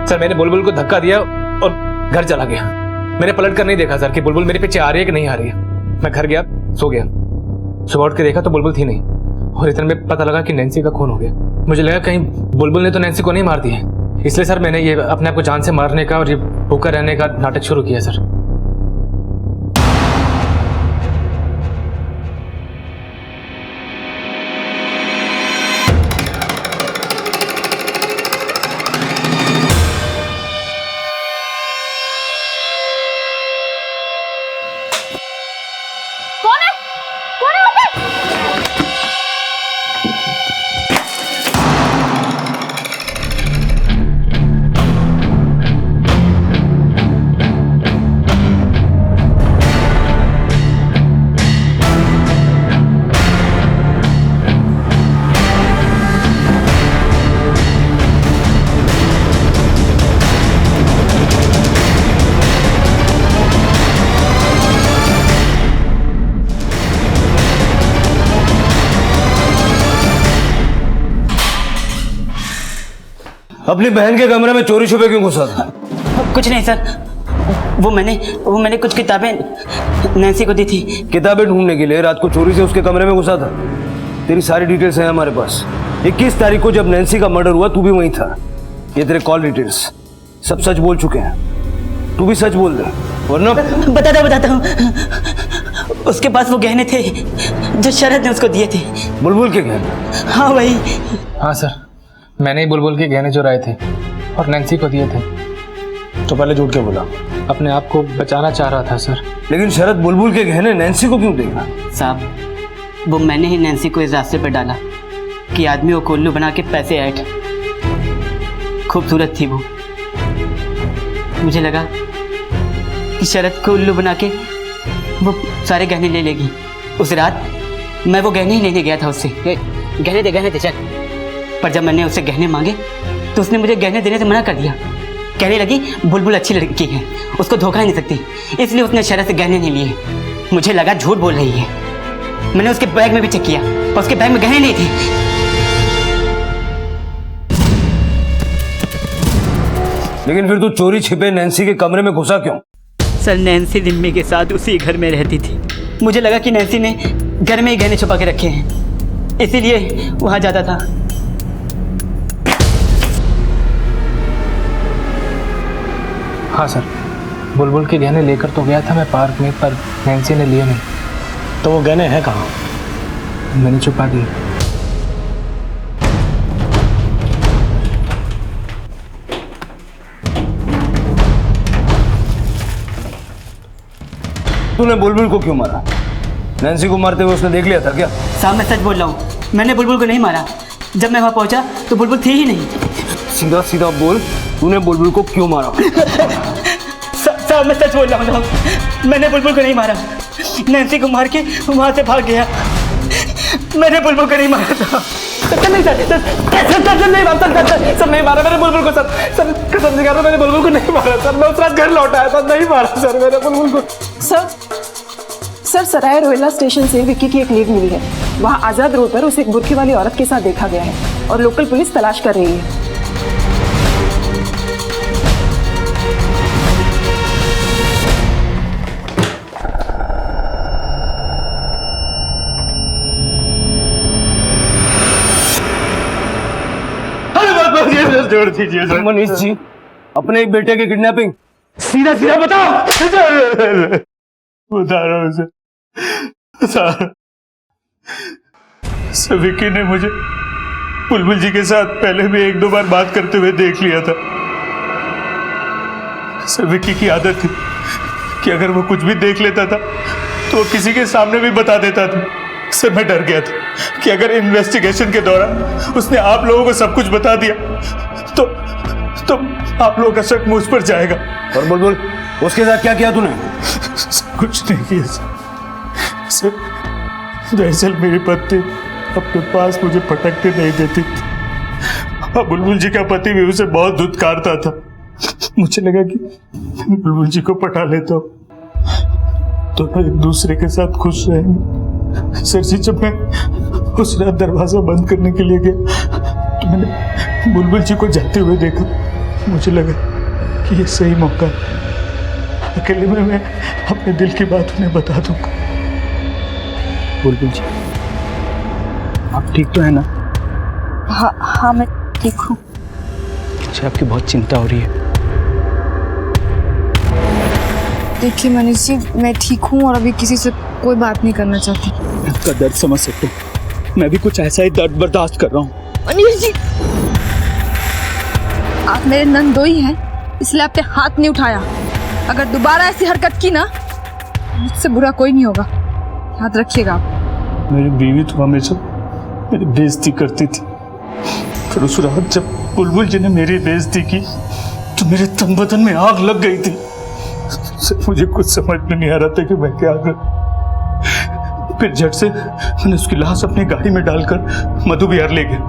सर मैंने बुलबुल को धक्का दिया और घर चला गया। मैंने पलट कर नहीं देखा सर कि बुलबुल मेरे पीछे आ रही है कि नहीं आ रही है। मैं घर गया, सो गया। सुबह उठ के देखा तो बुलबुल थी नहीं, और इतने में पता लगा कि नैन्सी का खून हो गया। मुझे लगा कहीं बुलबुल ने तो नैन्सी को नहीं मार दिया, इसलिए सर मैंने ये अपने आप को जान से मारने का और ये भूखा रहने का नाटक शुरू किया सर। अपनी बहन के कमरे में चोरी छुपे क्यों घुसा था? कुछ नहीं सर, वो मैंने कुछ किताबें नैन्सी को दी थी। किताबें ढूंढने के लिए रात को चोरी से उसके कमरे में घुसा था? तेरी सारी डिटेल्स हैं हमारे पास। 21 तारीख को जब नैन्सी का मर्डर हुआ तू भी वहीं था। ये तेरे कॉल डिटेल्स सब सच बोल चुके हैं। तू भी सच बोल दे वरना। बताता हूँ। उसके पास वो गहने थे जो शरद ने उसको दिए थे। बुलबुल के गहने? हाँ वही। हाँ सर, मैंने ही बुलबुल के गहने चुराए थे और नैन्सी को दिए थे। तो पहले झूठ क्यों बोला? अपने आप को बचाना चाह रहा था सर। लेकिन शरद बुलबुल के गहने नैन्सी को क्यों देगा? साहब, वो मैंने ही नैन्सी को इस रास्ते पर डाला कि आदमी को उल्लू बना के पैसे ऐड। खूबसूरत थी वो, मुझे लगा कि शरद को उल्लू बना के वो सारे गहने ले लेगी। उस रात मैं वो गहने ही लेने गया था उससे। गहने दे चल। पर जब मैंने उससे गहने मांगे तो उसने मुझे गहने देने से मना कर दिया। कहने लगी बुलबुल अच्छी लड़की है, उसको धोखा नहीं सकती, इसलिए उसने शरद से गहने नहीं लिए। मुझे लगा झूठ बोल रही है। मैंने उसके बैग में भी चेक किया और उसके बैग में गहने नहीं थे। लेकिन फिर तू चोरी छिपे नैन्सी के कमरे में घुसा क्यों? सर, नैन्सी दिम्मी के साथ उसी घर में रहती थी। मुझे लगा कि नैन्सी ने घर में ही गहने छुपा के रखे हैं, इसीलिए वहां जाता था। हाँ सर, बुलबुल के गहने लेकर तो गया था मैं पार्क में, पर नैन्सी ने लिए नहीं। तो वो गहने हैं कहाँ? मैंने छुपा दिए। तूने बुलबुल को क्यों मारा? नैन्सी को मारते हुए उसने देख लिया था क्या? साहब, मैं सच बोल रहा हूँ, मैंने बुलबुल को नहीं मारा। जब मैं वहां पहुंचा तो बुलबुल थी ही नहीं। सीधा सीधा बोल, तूने बुलबुल को क्यों मारा? साहब, मैं सच बोल रहा हूँ, मैंने बुलबुल को नहीं मारा। नैन्सी को मार के वहां से भाग गया। मैंने बुलबुल को नहीं मारा था सर, नहीं सर, नहीं मारा सर, नहीं मारा मैंने बुलबुल को सर, कसम से कह रहा हूं मैंने बुलबुल को नहीं मारा सर, मैं उस रात घर लौट आया था, नहीं मारा सर मैंने बुलबुल को। सर सराय रोहिला स्टेशन से विक्की की एक लीड मिली है। वहाँ आजाद रोड पर उसे एक बुर्के वाली औरत के साथ देखा गया है और लोकल पुलिस तलाश कर रही है। जोड़ दीजिए सर। मनीष जी, अपने एक बेटे की किडनैपिंग सीधा सीधा बताओ। बता रहा हूँ सर, विक्की ने मुझे बुलबुल जी के साथ पहले भी 1-2 बार बात करते हुए देख लिया था सर। विक्की की आदत थी कि अगर वो कुछ भी देख लेता था तो वो किसी के सामने भी बता देता था सर। मैं डर गया था कि अगर इन्वेस्टिगेशन के दौरान उसने आप लोगों को सब कुछ बता दिया तो आप लोगों का शक मुझ पर जाएगा। और बुलबुल, उसके साथ क्या किया तूने? कुछ नहीं किया सर। दरअसल मेरी पत्नी अपने पास मुझे पटकने नहीं देती थी और बुलबुल जी का पति भी उसे बहुत धुतकारता था। मुझे लगा कि बुलबुल जी को पटा लेता हूँ तो एक दूसरे के साथ खुश रहेंगे। सर जी, जब मैं उस रात दरवाजा बंद करने के लिए गया तो मैंने बुलबुल जी को जाते हुए देखा। मुझे लगा कि ये सही मौका है, अकेले में मैं अपने दिल की बात उन्हें बता दूंगा। बुलबुल जी, आप ठीक तो है ना? हाँ मैं ठीक हूँ। मुझे आपकी बहुत चिंता हो रही है। देखिए मनीष जी, मैं ठीक हूँ और अभी किसी से कोई बात नहीं करना चाहती। आपका दर्द समझ सकता हूँ, मैं भी कुछ ऐसा ही दर्द बर्दाश्त कर रहा हूँ। मनीष जी, आप मेरे नंदोई हैं, इसलिए आपने हाथ नहीं उठाया। अगर दोबारा ऐसी हरकत की ना, मुझसे बुरा कोई नहीं होगा, याद रखिएगा आप। मेरी बीवी तो हमेशा मेरी बेइज्जती करती थी, फिर उस रात जब बुलबुल जी ने मेरी बेइज्जती की तो मेरे तन बदन में आग लग गई थी। मुझे कुछ समझ में नहीं आ रहा था कि मैं क्या करूं। फिर झट से मैंने उसकी लाश अपनी गाड़ी में डालकर मधु विहार ले गया,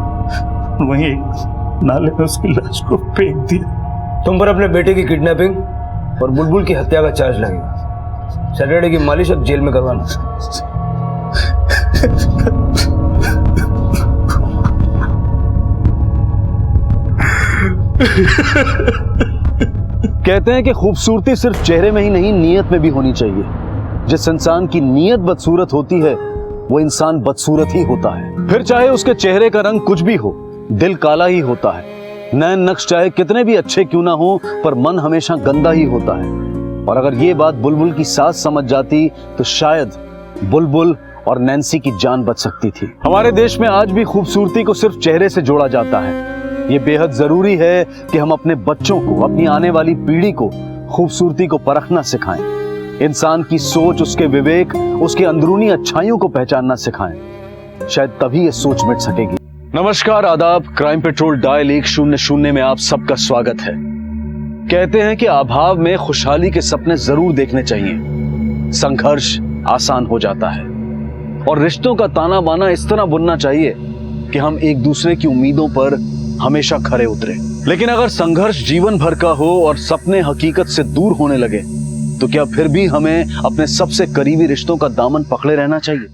वहीं एक नाले में उसकी लाश को फेंक दिया। तुम पर अपने बेटे की किडनैपिंग और बुलबुल की हत्या का चार्ज लगेगा। सैटरडे की मालिश अब जेल में करवाना। कहते हैं कि खूबसूरती सिर्फ चेहरे में ही नहीं, नीयत में भी होनी चाहिए। जिस इंसान की नीयत बदसूरत होती है वो इंसान बदसूरत ही होता है। फिर चाहे उसके चेहरे का रंग कुछ भी हो, दिल काला ही होता है। नैन नक्श चाहे कितने भी अच्छे क्यों ना हो, पर मन हमेशा गंदा ही होता है। और अगर ये बात बुलबुल की सास समझ जाती तो शायद बुलबुल और नैन्सी की जान बच सकती थी। हमारे देश में आज भी खूबसूरती को सिर्फ चेहरे से जोड़ा जाता है। ये बेहद जरूरी है कि हम अपने बच्चों को, अपनी आने वाली पीढ़ी को खूबसूरती को परखना सिखाएं। इंसान की सोच, उसके विवेक, उसके अंदरूनी अच्छाइयों को पहचानना सिखाएं। शायद तभी ये सोच मिट सकेगी। नमस्कार, आदाब। क्राइम पेट्रोल डायल 100 में आप सबका स्वागत है। कहते हैं कि अभाव में खुशहाली के सपने जरूर देखने चाहिए। संघर्ष आसान हो जाता है और रिश्तों का ताना बाना इस तरह बुनना चाहिए कि हम एक दूसरे की उम्मीदों पर हमेशा खरे उतरे। लेकिन अगर संघर्ष जीवन भर का हो और सपने हकीकत से दूर होने लगे तो क्या फिर भी हमें अपने सबसे करीबी रिश्तों का दामन पकड़े रहना चाहिए?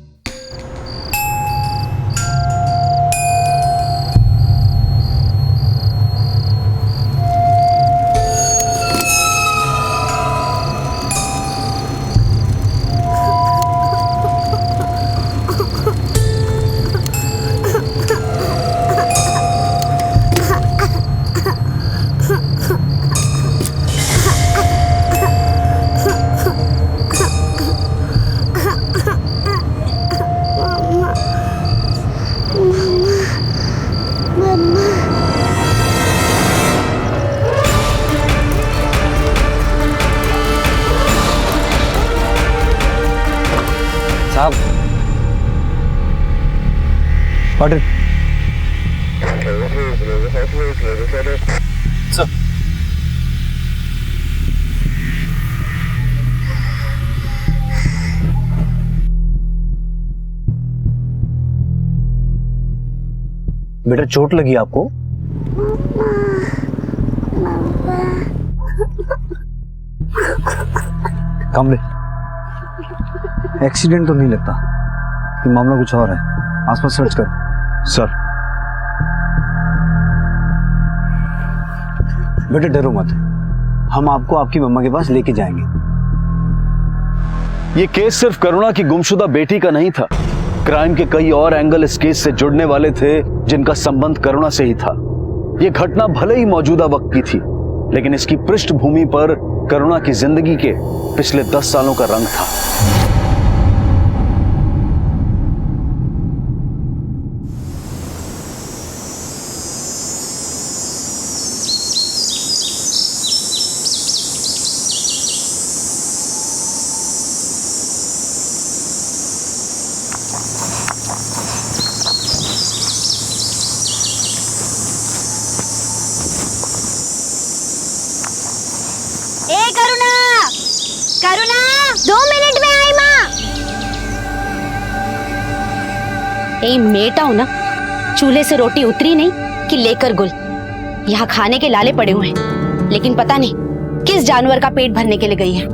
साहब, ऑर्डर। सर, बेटा चोट लगी आपको? कमले, एक्सीडेंट तो नहीं लगता, ये मामला कुछ और है। आसपास सर्च करो। सर। बेटा डरो मत, हम आपको आपकी मम्मा के पास लेके जाएंगे। ये केस सिर्फ करुणा की गुमशुदा बेटी का नहीं था। क्राइम के कई और एंगल इस केस से जुड़ने वाले थे जिनका संबंध करुणा से ही था। ये घटना भले ही मौजूदा वक्त की थी, लेकिन इसकी पृष्ठभूमि पर करुणा की जिंदगी के पिछले 10 सालों का रंग था। करुणा 2 मिनट में आई माँ। ए मेटा हूं ना, चूल्हे से रोटी उतरी नहीं कि लेकर गुल। यहाँ खाने के लाले पड़े हुए हैं, लेकिन पता नहीं किस जानवर का पेट भरने के लिए गई है।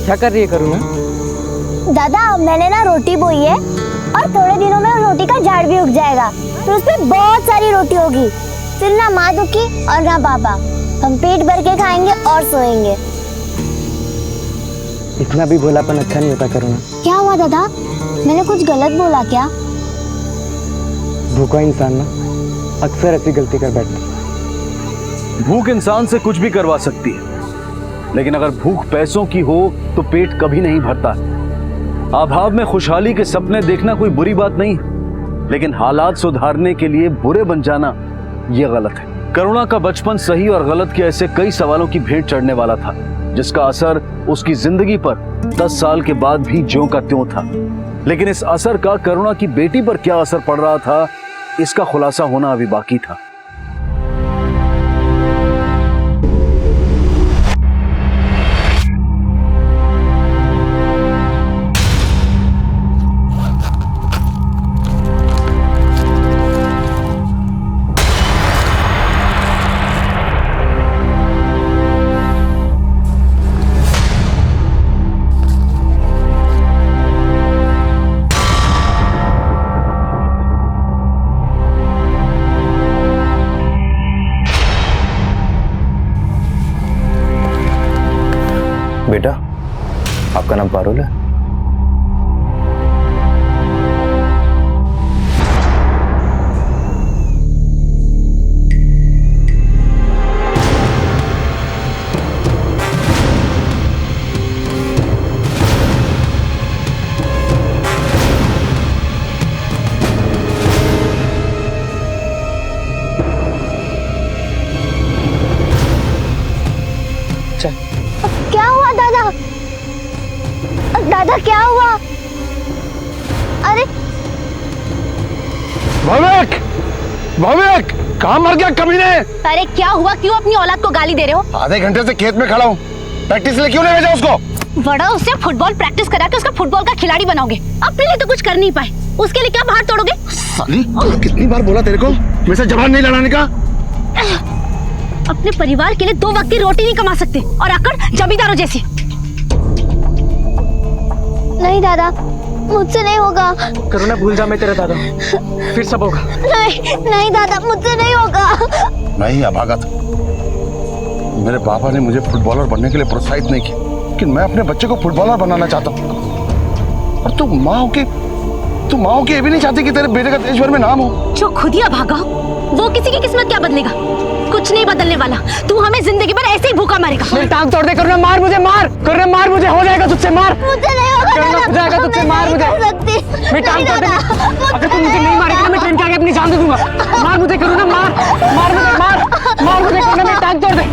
क्या कर रही है करुणा? दादा मैंने ना रोटी बोई है और थोड़े दिनों में रोटी का झाड़ भी उग जाएगा, फिर उसमें बहुत सारी रोटी होगी। फिर ना माँ दुखी और ना पापा, हम पेट भर के खाएंगे और सोएंगे। इतना भी भोलापन अच्छा नहीं होता करुणा। क्या हुआ दादा, मैंने कुछ गलत बोला क्या? भूखा इंसान ना अक्सर ऐसी गलती कर बैठता। भूख इंसान से कुछ भी करवा सकती है, लेकिन अगर भूख पैसों की हो तो पेट कभी नहीं भरता। अभाव में खुशहाली के सपने देखना कोई बुरी बात नहीं, लेकिन हालात सुधारने के लिए बुरे बन जाना यह गलत है। करुणा का बचपन सही और गलत के ऐसे कई सवालों की भेंट चढ़ने वाला था, जिसका असर उसकी जिंदगी पर 10 साल के बाद भी ज्यों का त्यों था। लेकिन इस असर का करुणा की बेटी पर क्या असर पड़ रहा था, इसका खुलासा होना अभी बाकी था। बेटा, आपका नाम पारुल है? क्या हुआ दादा? दादा क्या हुआ? अरे भवेक, भवेक, कहाँ मर गया कमीने? अरे क्या हुआ, क्यों अपनी औलाद को गाली दे रहे हो? आधे घंटे से खेत में खड़ा हूँ, प्रैक्टिस के लिए क्यों नहीं भेजा उसको? बड़ा उससे फुटबॉल प्रैक्टिस करा के उसका फुटबॉल का खिलाड़ी बनाओगे, अपने लिए तो कुछ कर नहीं पाए, उसके लिए क्या बाहर तोड़ोगे? साली, कितनी बार बोला तेरे को मेरे से जबान नहीं लड़ाने का? अपने परिवार के लिए 2 वक्त की रोटी नहीं कमा सकते और आकर जमींदारों जैसी। नहीं दादा, मुझसे नहीं होगा। करुणा भूल जा, मैं तेरा दादा, फिर सब होगा। नहीं नहीं दादा, मुझसे नहीं होगा। मैं ही अभागा था। मेरे पापा ने मुझे फुटबॉलर बनने के लिए प्रोत्साहित नहीं किया, लेकिन मैं अपने बच्चे को फुटबॉलर बनाना चाहता हूँ। और तू माँ हो के ये भी नहीं चाहती कि तेरे बेटे का देश भर में नाम हो? जो खुद ही अभागा हो, वो किसी की किस्मत क्या बदलेगा? कुछ नहीं बदलने वाला। तू हमें जिंदगी भर ऐसे ही भूखा मारेगा। मेरी टांग तोड़ दे करुणा, मार मुझे, मार करुणा, मार मुझे, हो जाएगा तुझसे, मार। मुझे नहीं होगा करुणा, हो जाएगा तुझसे, मार मुझे। मेरी टांग तोड़ दे। अगर तू मुझे नहीं मारेगा ना, मैं ट्रेन के आगे अपनी जान दे दूंगा। मार मुझे करुणा, मार, मार मुझे, मार, मार मुझे करुणा, मेरी टांग तोड़ दे।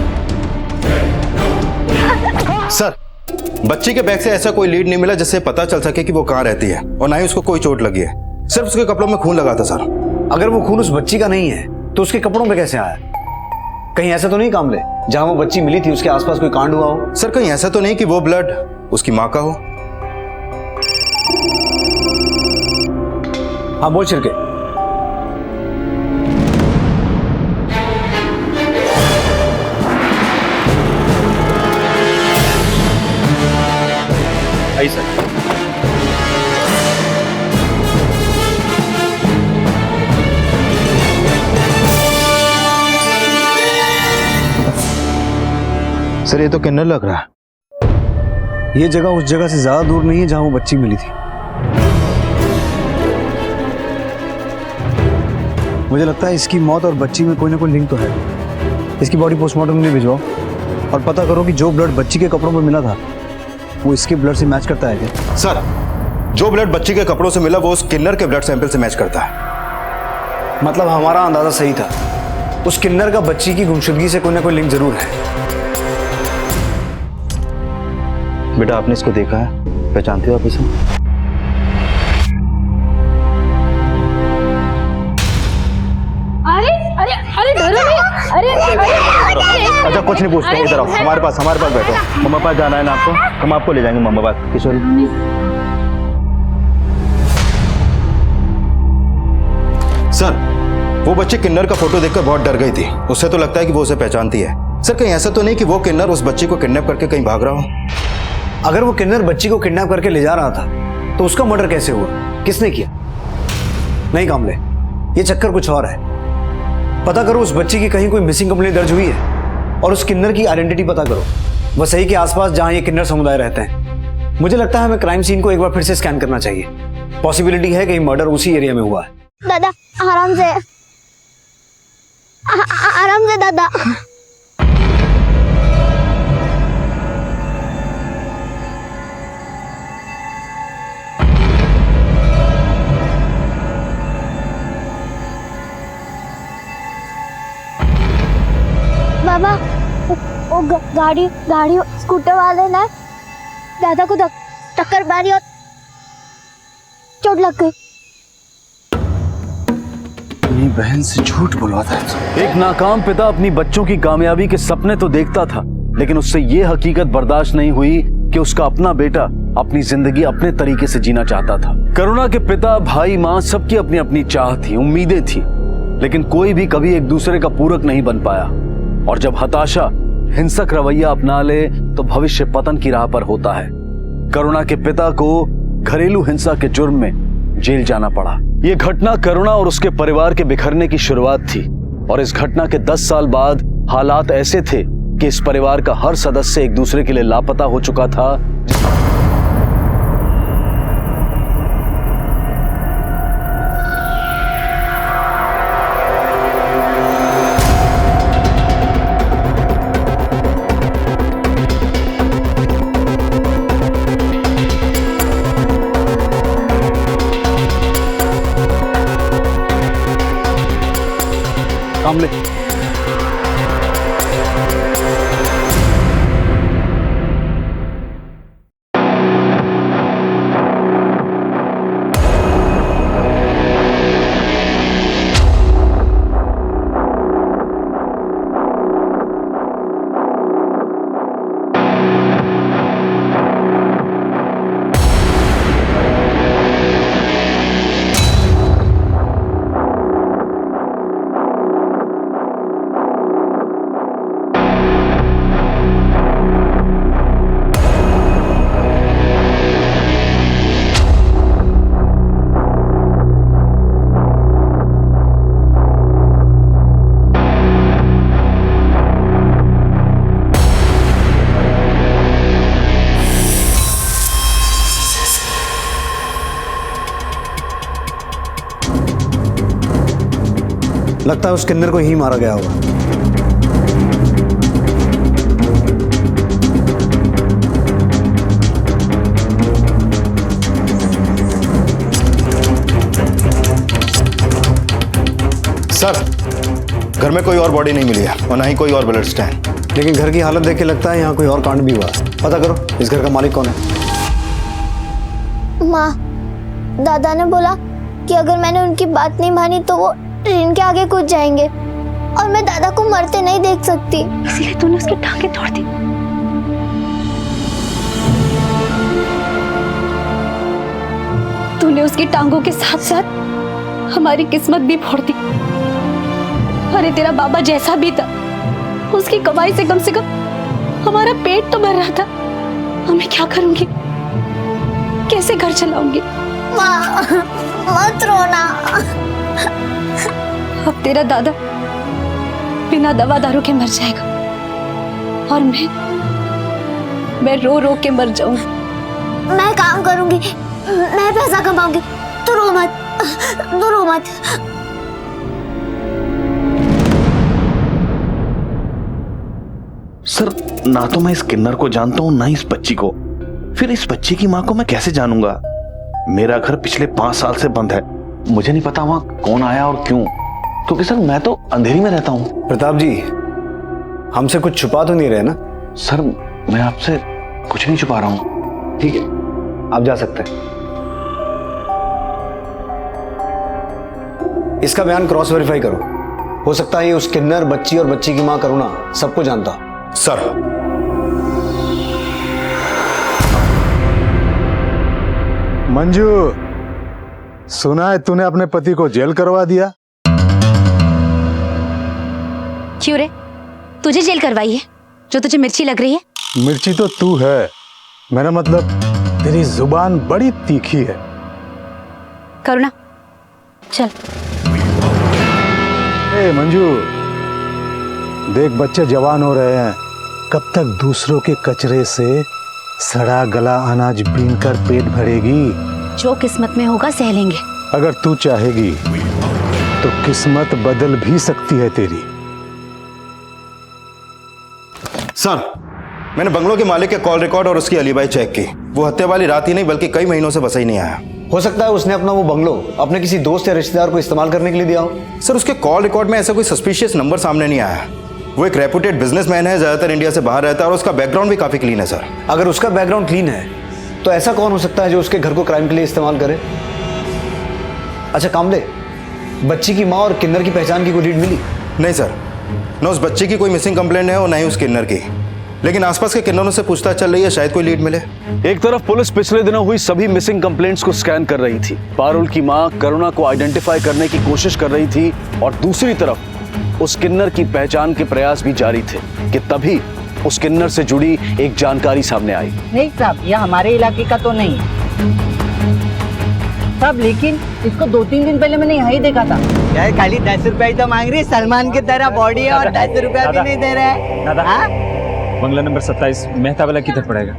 सर, बच्ची के बैग से ऐसा कोई लीड नहीं मिला जिससे पता चल सके कि वो कहाँ रहती है, और ना ही उसको कोई चोट लगी है। सिर्फ उसके कपड़ों में खून लगा था सर। अगर वो खून उस बच्ची का नहीं है तो उसके कपड़ों पे कैसे आया? कहीं ऐसा तो नहीं कामले, जहां वो बच्ची मिली थी उसके आसपास कोई कांड हुआ हो? सर कहीं ऐसा तो नहीं कि वो ब्लड उसकी माँ का हो? हाँ बोल छिड़के। आई सर। सर ये तो किन्नर लग रहा है। ये जगह उस जगह से ज्यादा दूर नहीं है जहां वो बच्ची मिली थी। मुझे लगता है इसकी मौत और बच्ची में कोई ना कोई लिंक तो है। इसकी बॉडी पोस्टमार्टम के लिए भिजवाओ और पता करो कि जो ब्लड बच्ची के कपड़ों पर मिला था वो इसके ब्लड से मैच करता है क्या? सर जो ब्लड बच्ची के कपड़ों से मिला वो उस किन्नर के ब्लड सैंपल से मैच करता है। मतलब हमारा अंदाजा सही था, उस किन्नर का बच्ची की गुमशुदगी से कोई ना कोई लिंक जरूर है। बेटा आपने इसको देखा है, पहचानते हो आप इसे? अरे अरे अरे डरो नहीं, अरे अच्छा कुछ नहीं पूछते, इधर आओ, हमारे पास बैठो। मम्मा पास जाना है ना आपको, हम आपको ले जाएंगे मम्मा पास। किशोरी सर वो बच्ची किन्नर का फोटो देखकर बहुत डर गई थी, उससे तो लगता है कि वो उसे पहचानती है। सर कहीं ऐसा तो नहीं कि वो किन्नर उस बच्ची को किडनैप करके कहीं भाग रहा हो? अगर वो किन्नर बच्ची को किडनैप करके ले जा रहा था तो उसका मर्डर कैसे हुआ? किसने किया? नहीं कामले, ये चक्कर कुछ और है। पता करो उस बच्ची की कहीं कोई मिसिंग कंप्लेंट दर्ज हुई है और उस किन्नर की आइडेंटिटी पता करो, वसई के आसपास जहां ये किन्नर समुदाय रहते हैं। मुझे लगता है हमें क्राइम सीन को एक बार फिर से स्कैन करना चाहिए। पॉसिबिलिटी है कि मर्डर उसी एरिया में हुआ है। दादा आराम से, आराम से दादा। बाबा वो गाड़ी स्कूटर वाले ने दादा को टक्कर मारी और चोट लग गई। अपनी बहन से झूठ बुलवाता है। एक नाकाम पिता अपनी बच्चों की कामयाबी के सपने तो देखता था, लेकिन उससे ये हकीकत बर्दाश्त नहीं हुई कि उसका अपना बेटा अपनी जिंदगी अपने तरीके से जीना चाहता था। करुणा के पिता, भाई, माँ सबकी अपनी अपनी चाह थी, उम्मीदें थी, लेकिन कोई भी कभी एक दूसरे का पूरक नहीं बन पाया। और जब हताशा हिंसक रवैया अपना ले तो भविष्य पतन की राह पर होता है। करुणा के पिता को घरेलू हिंसा के जुर्म में जेल जाना पड़ा। यह घटना करुणा और उसके परिवार के बिखरने की शुरुआत थी, और इस घटना के 10 साल बाद हालात ऐसे थे कि इस परिवार का हर सदस्य एक दूसरे के लिए लापता हो चुका था। कामले, लगता है उस किन्नर को ही मारा गया होगा। सर घर में कोई और बॉडी नहीं मिली है और ना ही कोई और ब्लड स्टैंड। लेकिन घर की हालत देख के लगता है यहाँ कोई और कांड भी हुआ है। पता करो इस घर का मालिक कौन है। माँ, दादा ने बोला कि अगर मैंने उनकी बात नहीं मानी तो वो ट्रेन के आगे कूद जाएंगे और मैं दादा को मरते नहीं देख सकती, इसीलिए तूने उसकी टांगें तोड़ दी। तूने उसकी टांगों के साथ साथ हमारी किस्मत भी फोड़ दी। अरे तेरा बाबा जैसा भी था, उसकी कमाई से कम हमारा पेट तो भर रहा था। अब मैं क्या करूंगी, कैसे घर चलाऊंगी? माँ, मत रोना। अब तेरा दादा बिना दवा दारू के मर जाएगा और मैं रो रो के मर जाऊंगी। मैं काम करूंगी, मैं पैसा कमाऊंगी, तू रो मत, तू रो मत। सर, ना तो मैं इस किन्नर को जानता हूं ना इस बच्ची को, फिर इस बच्ची की मां को मैं कैसे जानूंगा? मेरा घर पिछले 5 साल से बंद है, मुझे नहीं पता वहां कौन आया और क्यों, क्योंकि सर मैं तो अंधेरी में रहता हूं। प्रताप जी, हमसे कुछ छुपा तो नहीं रहे ना? सर, मैं आपसे कुछ नहीं छुपा रहा हूं। ठीक है, आप जा सकते हैं। इसका बयान क्रॉस वेरीफाई करो, हो सकता है ये उस किन्नर, बच्ची और बच्ची की मां करुणा सबको जानता। सर, मंजू, सुना है तूने अपने पति को जेल करवा दिया? क्यों रे, तुझे जेल करवाई है जो तुझे मिर्ची लग रही है? मिर्ची तो तू है, मेरा मतलब तेरी जुबान बड़ी तीखी है। करुणा, चल। ए मंजू, देख बच्चे जवान हो रहे हैं, कब तक दूसरों के कचरे से सड़ा गला अनाज बीनकर पेट भरेगी? जो किस्मत में होगा सह लेंगे। अगर तू चाहेगी तो किस्मत बदल भी सकती है तेरी। सर, मैंने बंगलों के मालिक के कॉल रिकॉर्ड और उसकी अलीबाई चेक की। वो हत्या वाली रात ही नहीं बल्कि कई महीनों से बसा ही नहीं आया। हो सकता है उसने अपना वो बंगलो अपने किसी दोस्त या रिश्तेदार को इस्तेमाल करने के लिए दिया हो। सर, उसके कॉल रिकॉर्ड में ऐसा कोई सस्पिशियस नंबर सामने नहीं आया। वो एक रेपुटेड बिजनेसमैन है, ज्यादातर इंडिया से बाहर रहता है और उसका बैकग्राउंड भी काफी क्लीन है। सर, अगर उसका बैकग्राउंड क्लीन है तो ऐसा कौन हो सकता है जो उसके घर को क्राइम के लिए इस्तेमाल करे? अच्छा कामले, बच्ची की माँ और किन्नर की पहचान की कोई लीड मिली? नहीं सर, न उस बच्ची की कोई मिसिंग कंप्लेंट है और न ही उस किन्नर की, लेकिन आसपास के किन्नरों से पूछताछ चल रही है, शायद कोई लीड मिले। एक तरफ पुलिस पिछले दिनों हुई सभी मिसिंग कंप्लेंट्स को स्कैन कर रही थी, पारुल की मां करुणा को आइडेंटिफाई करने की कोशिश कर रही थी, और दूसरी तरफ उस किन्नर की पहचान के प्रयास भी जारी थे कि तभी उस किन्नर से जुड़ी एक जानकारी सामने आई। नहीं साहब, यह हमारे इलाके का तो नहीं साहब, लेकिन इसको 2-3 दिन पहले मैंने यहाँ ही देखा था। यार खाली 10 रुपया ही तो मांग रही है, सलमान की तरह बॉडी है और 10 रुपया भी नहीं दे रहा है। दादा, बंगला नंबर 27 मेहता वाला किधर पड़ेगा?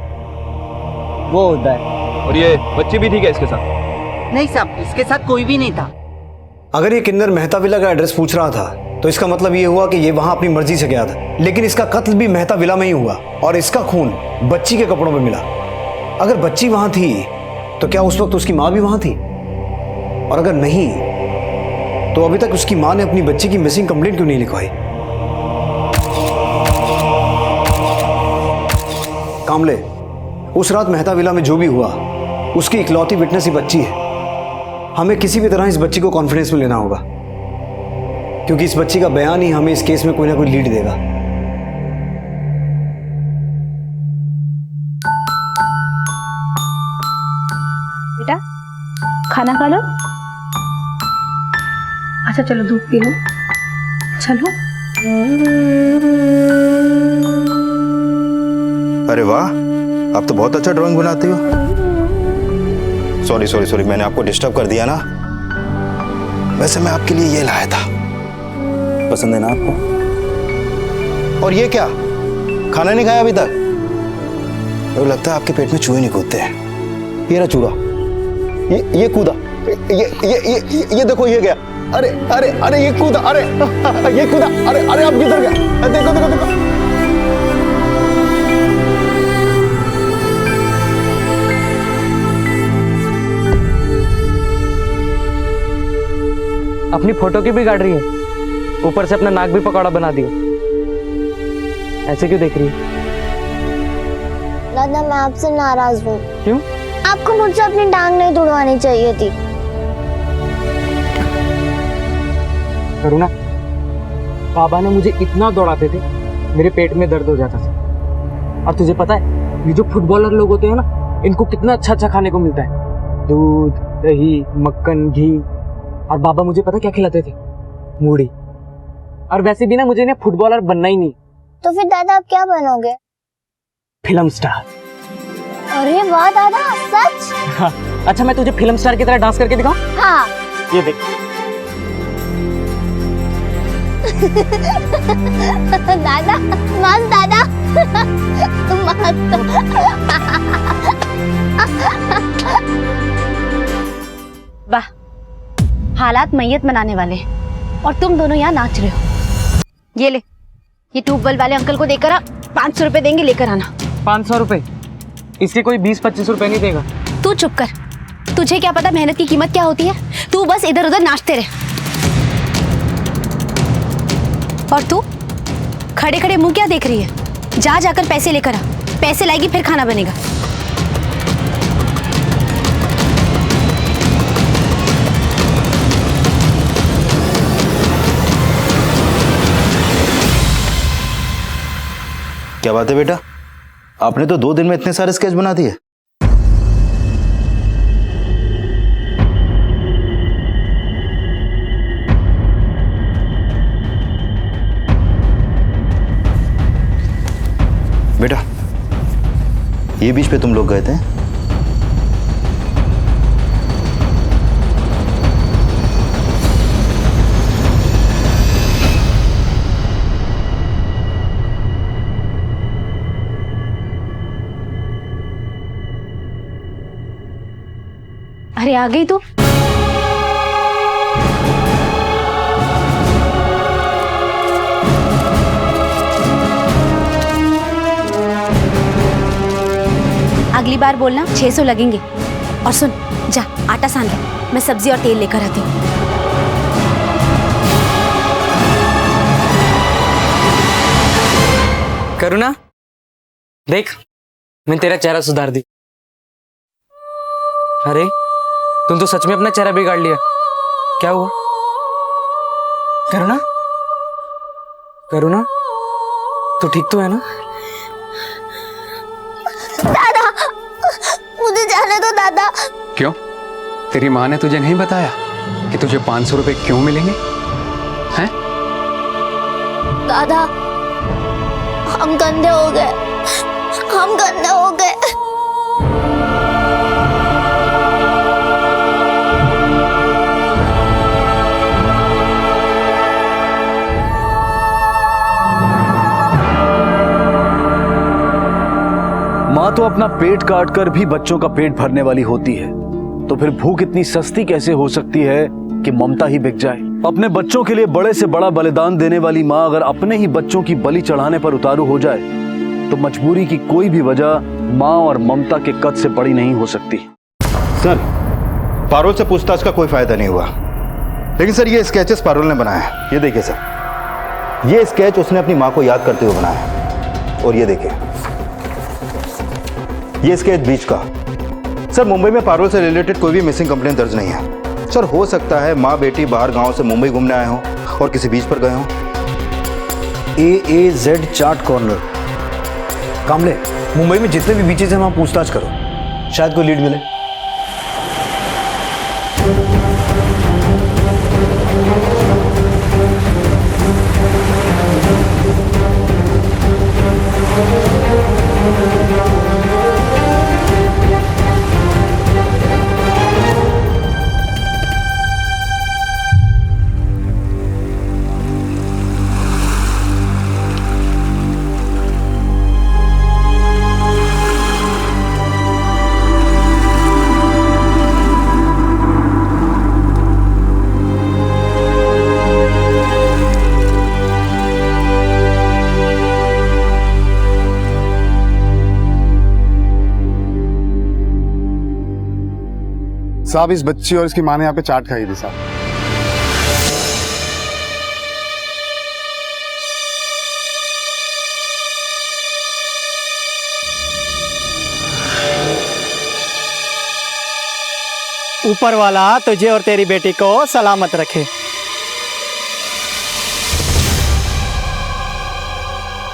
वो उधर। और ये बच्ची भी थी क्या इसके साथ? नहीं साहब, इसके साथ कोई भी नहीं था। अगर ये किन्नर मेहता विला का एड्रेस पूछ रहा था तो इसका मतलब ये हुआ कि ये वहां अपनी मर्जी से गया था, लेकिन इसका कत्ल भी मेहता विला में ही हुआ और इसका खून बच्ची के कपड़ों में मिला। अगर बच्ची वहां थी तो क्या उस वक्त उसकी मां भी वहां थी? और अगर नहीं तो अभी तक उसकी मां ने अपनी बच्ची की मिसिंग कंप्लेंट क्यों नहीं लिखवाई? कामले, उस रात मेहता विला में जो भी हुआ उसकी इकलौती विटनेस ही बच्ची है। हमें किसी भी तरह इस बच्ची को कॉन्फिडेंस में लेना होगा, क्योंकि इस बच्ची का बयान ही हमें इस केस में कोई ना कोई लीड देगा। बेटा, खाना खा लो। अच्छा चलो दूध पी लो। चलो। अरे वाह, आप तो बहुत अच्छा ड्राइंग बनाती हो। सॉरी, मैंने आपको डिस्टर्ब कर दिया ना। वैसे मैं आपके लिए ये लाया था, पसंद है ना आपको? और ये क्या, खाना नहीं खाया अभी तक? तो लगता है आपके पेट में चूहे नहीं कूदते हैं। ये रहा चूहा, ये कूदा, ये देखो ये गया, अरे अरे अरे ये कूदा, अरे ये कूदा, अरे अरे आप किधर गए? देखो देखो देखो। अपनी फोटो की भी काट रही है, ऊपर से अपना नाक भी पकौड़ा बना दिया। ऐसे क्यों देख रही है? ना दादा मैं आपसे नाराज हूँ। क्यों? आपको मुझसे अपनी टांग नहीं तुड़वानी चाहिए थी। करुणा, बाबा ने मुझे इतना दौड़ाते थे मेरे पेट में दर्द हो जाता था। और तुझे पता है ये जो फुटबॉलर लोग होते हैं ना, इनको कितना अच्छा अच्छा खाने को मिलता है, दूध, दही, मक्खन, घी। और बाबा मुझे पता क्या खिलाते थे? मूढ़ी। और वैसे भी ना मुझे ना फुटबॉलर बनना ही नहीं। तो फिर दादा आप क्या बनोगे? Film star. अरे वाह दादा, सच? हाँ। अच्छा मैं तुझे फिल्म स्टार की तरह डांस करके दिखाऊं? हाँ। ये देख। दादा मस्त, दादा वाह, हालात मैयत बनाने वाले और तुम दोनों यहाँ नाच रहे हो। ये ले, ये ट्यूबवेल वाले अंकल को देकर आ, 500 रुपए देंगे, लेकर आना। 500 रुपए? इसके कोई 20-25 रुपए नहीं देगा। तू चुप कर, तुझे क्या पता मेहनत की कीमत क्या होती है? तू बस इधर उधर नाचते रहे। और तू खड़े खड़े मुंह क्या देख रही है? जा जाकर पैसे लेकर आ, पैसे लाएगी फिर खाना बनेगा। क्या बात है बेटा, आपने तो 2 दिन में इतने सारे स्केच बना दिए। बेटा ये बीच पे तुम लोग गए थे? अरे आ गई तू? अगली बार बोलना 600 लगेंगे। और सुन, जा आटा सान ले, मैं सब्जी और तेल लेकर आती हूँ। करुणा देख, मैंने तेरा चेहरा सुधार दी। अरे तुम तो सच में अपना चेहरा बिगाड़ लिया। क्या हुआ? करुणा, करुणा तू ठीक तो है ना? दादा मुझे जाने दो दादा। क्यों? तेरी माँ ने तुझे नहीं बताया कि तुझे 500 रुपए क्यों मिलेंगे? हैं? दादा हम गंदे हो गए, हम गंदे हो गए। माँ तो अपना पेट काट कर भी बच्चों का पेट भरने वाली होती है, तो फिर भूख इतनी सस्ती कैसे हो सकती है कि ममता ही बिक जाए? अपने बच्चों के लिए बड़े से बड़ा बलिदान देने वाली माँ अगर अपने ही बच्चों की बलि चढ़ाने पर उतारू हो जाए तो मजबूरी की कोई भी वजह माँ और ममता के कद से बड़ी नहीं हो सकती। सर पारुल से पूछताछ का कोई फायदा नहीं हुआ, लेकिन सर ये स्केचेस पारुल ने बनाया है। ये देखिए सर, ये स्केच उसने अपनी माँ को याद करते हुए बनाया है। और ये देखिए ये स्केच बीच का। सर मुंबई में पारुल से रिलेटेड कोई भी मिसिंग कंप्लेंट दर्ज नहीं है। सर हो सकता है माँ बेटी बाहर गांव से मुंबई घूमने आए हों और किसी बीच पर गए हों। AAZ चाट कॉर्नर। कामले, मुंबई में जितने भी बीचेस हैं वहां पूछताछ करो, शायद कोई लीड मिले। साहब इस बच्ची और इसकी माँ ने यहाँ पे चाट खाई थी साहब। ऊपर वाला तुझे और तेरी बेटी को सलामत रखे।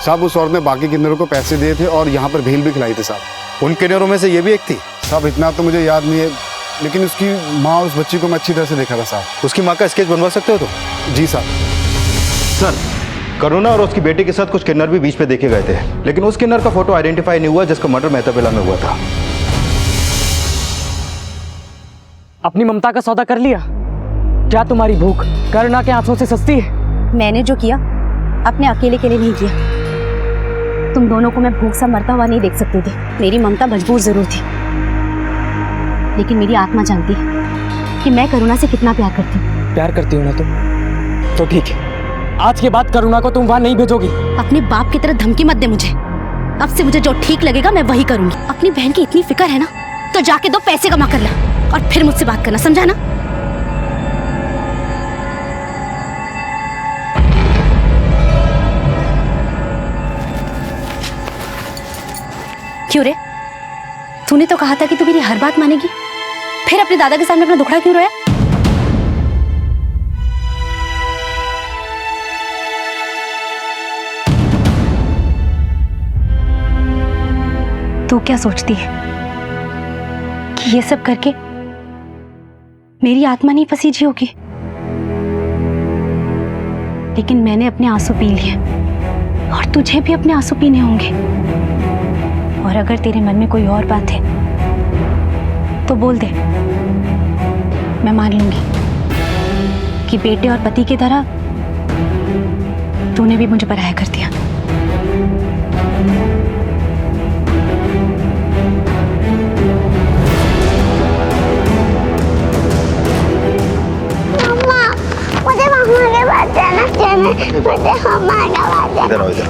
साहब उस औरत ने बाकी किन्नरों को पैसे दिए थे और यहाँ पर भेल भी खिलाई थी साहब। उन किन्नरों में से ये भी एक थी? साहब इतना तो मुझे याद नहीं है, लेकिन उसकी माँ उस बच्ची को मैं अच्छी तरह से देखा था साहब। उसकी माँ का स्केच बनवा सकते हो तुम? जी साहब। सर, करुणा और उसकी बेटी के साथ कुछ किन्नर भी बीच पे देखे गए थे, लेकिन उस किन्नर का फोटो आइडेंटिफाई नहीं हुआ जिसका मर्डर मेहता विला में हुआ था। अपनी ममता का सौदा कर लिया? क्या तुम्हारी भूख करुणा के आंसुओं से सस्ती है? मैंने जो किया अपने अकेले के लिए नहीं किया। तुम दोनों को मैं भूख सा मरता हुआ नहीं देख सकती थी। मेरी ममता मजबूर जरूर थी, लेकिन मेरी आत्मा जानती है कि मैं करुणा से कितना प्यार करती हूँ। प्यार करती हो ना तुम? तो ठीक है, आज के बाद करुणा को तुम वहां नहीं भेजोगी। अपने बाप की तरह धमकी मत दे मुझे। अब से मुझे जो ठीक लगेगा मैं वही करूंगी। अपनी बहन की इतनी फिक्र है ना, तो जाके 2 पैसे कमा कर ला और फिर मुझसे बात करना, समझा ना? क्यों रे, तूने तो कहा था कि तू मेरी हर बात मानेगी, फिर अपने दादा के सामने अपना दुखड़ा क्यों रोया? तू क्या सोचती है कि ये सब करके मेरी आत्मा नहीं पसीजी होगी? लेकिन मैंने अपने आंसू पी लिए और तुझे भी अपने आंसू पीने होंगे। और अगर तेरे मन में कोई और बात है तो बोल दे, मैं मान लूंगी कि बेटे और पति की तरह तूने भी मुझे पराया कर दिया। मुझे मम्मा के पास जाना है। मुझे मम्मा के पास जाना है। इधर आओ, इधर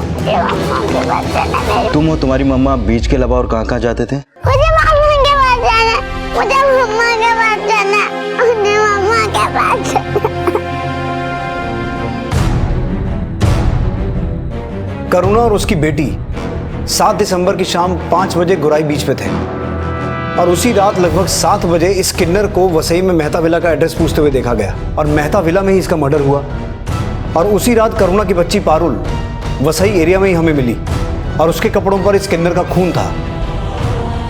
आओ। तुम और तुम्हारी मम्मा बीच के अलावा और कहाँ कहाँ जाते थे? मुझे मम्मा के पास जाना है। मुझे मम्मा के पास जाना है। मुझे मम्मा के पास जाना है। करुणा और उसकी बेटी 7 दिसंबर की शाम 5 बजे गुराई बीच पे थे और उसी रात लगभग 7 बजे इस किन्नर को वसई में मेहता विला का एड्रेस पूछते हुए देखा गया और मेहता विला में ही इसका मर्डर हुआ। और उसी रात करुणा की बच्ची पारुल वसई एरिया में ही हमें मिली और उसके कपड़ों पर इस किन्नर का खून था,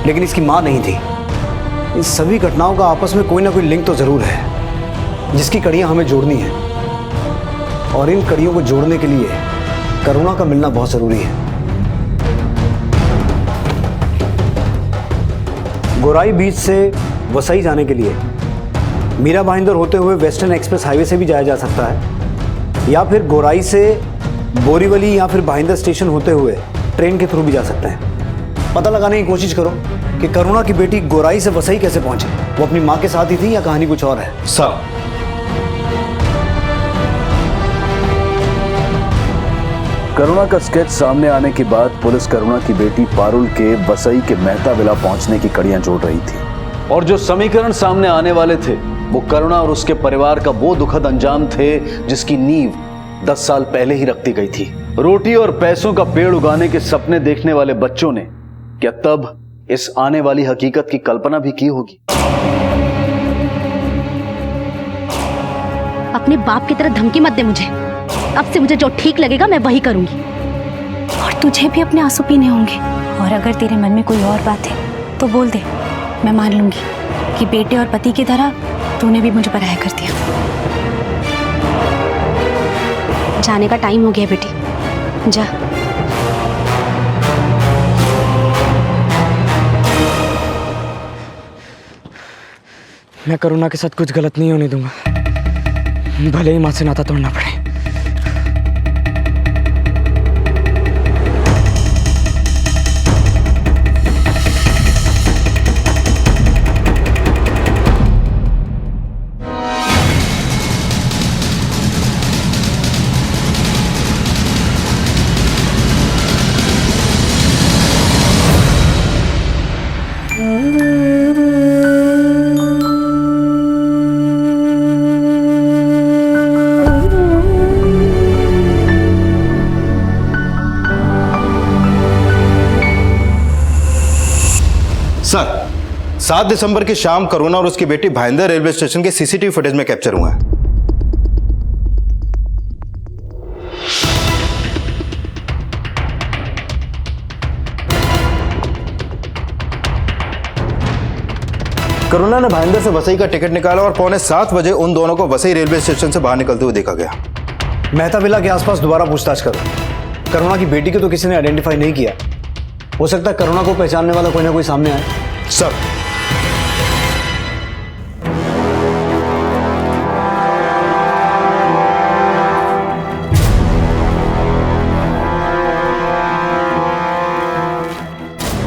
लेकिन इसकी मां नहीं थी। इन सभी घटनाओं का आपस में कोई ना कोई लिंक तो जरूर है जिसकी कड़ियां हमें जोड़नी है, और इन कड़ियों को जोड़ने के लिए करुणा का मिलना बहुत जरूरी है। गोराई बीच से वसई जाने के लिए मीरा भाईंदर होते हुए वेस्टर्न एक्सप्रेस हाईवे से भी जाया जा सकता है, या फिर गोराई से बोरीवली या फिर भाईंदर स्टेशन होते हुए ट्रेन के थ्रू भी जा सकते हैं। पता लगाने की कोशिश करो कि करुणा की बेटी गोराई से वसई कैसे पहुंची। वो अपनी मां के साथ ही थी या कहानी कुछ और है? सर, करुणा का स्केच सामने आने के बाद पुलिस करुणा की बेटी पारुल के वसई के मेहता विला पहुंचने की कड़ियां जोड़ रही थी, और जो समीकरण सामने आने वाले थे वो करुणा और उसके परिवार का वो दुखद अंजाम थे जिसकी नींव 10 साल पहले ही रखती गई थी। रोटी और पैसों का पेड़ उगाने के सपने देखने वाले बच्चों ने क्या तब इस आने वाली हकीकत की कल्पना भी की होगी? अपने बाप की तरह धमकी मत दे मुझे। अब से मुझे जो ठीक लगेगा मैं वही करूंगी, और तुझे भी अपने आंसू पीने होंगे। और अगर तेरे मन में कोई और बात है तो बोल दे, मैं मान लूंगी कि बेटे और पति की तरह तूने भी मुझे पराया कर दिया। जाने का टाइम हो गया बेटी, जा। मैं करुणा के साथ कुछ गलत नहीं होने दूंगा, भले ही मां से नाता तोड़ना पड़े। 7 दिसंबर की शाम करुणा और उसकी बेटी भाईंदर रेलवे स्टेशन के सीसीटीवी फुटेज में कैप्चर हुए हैं। करुणा ने भाईंदर से वसई का टिकट निकाला और 6:45 बजे उन दोनों को वसई रेलवे स्टेशन से बाहर निकलते हुए देखा गया। मेहता विला के आसपास दोबारा पूछताछ करो। करुणा की बेटी को तो किसी ने आइडेंटिफाई नहीं किया। हो सकता है करुणा को पहचानने वाला कोई ना कोई सामने आए। सर,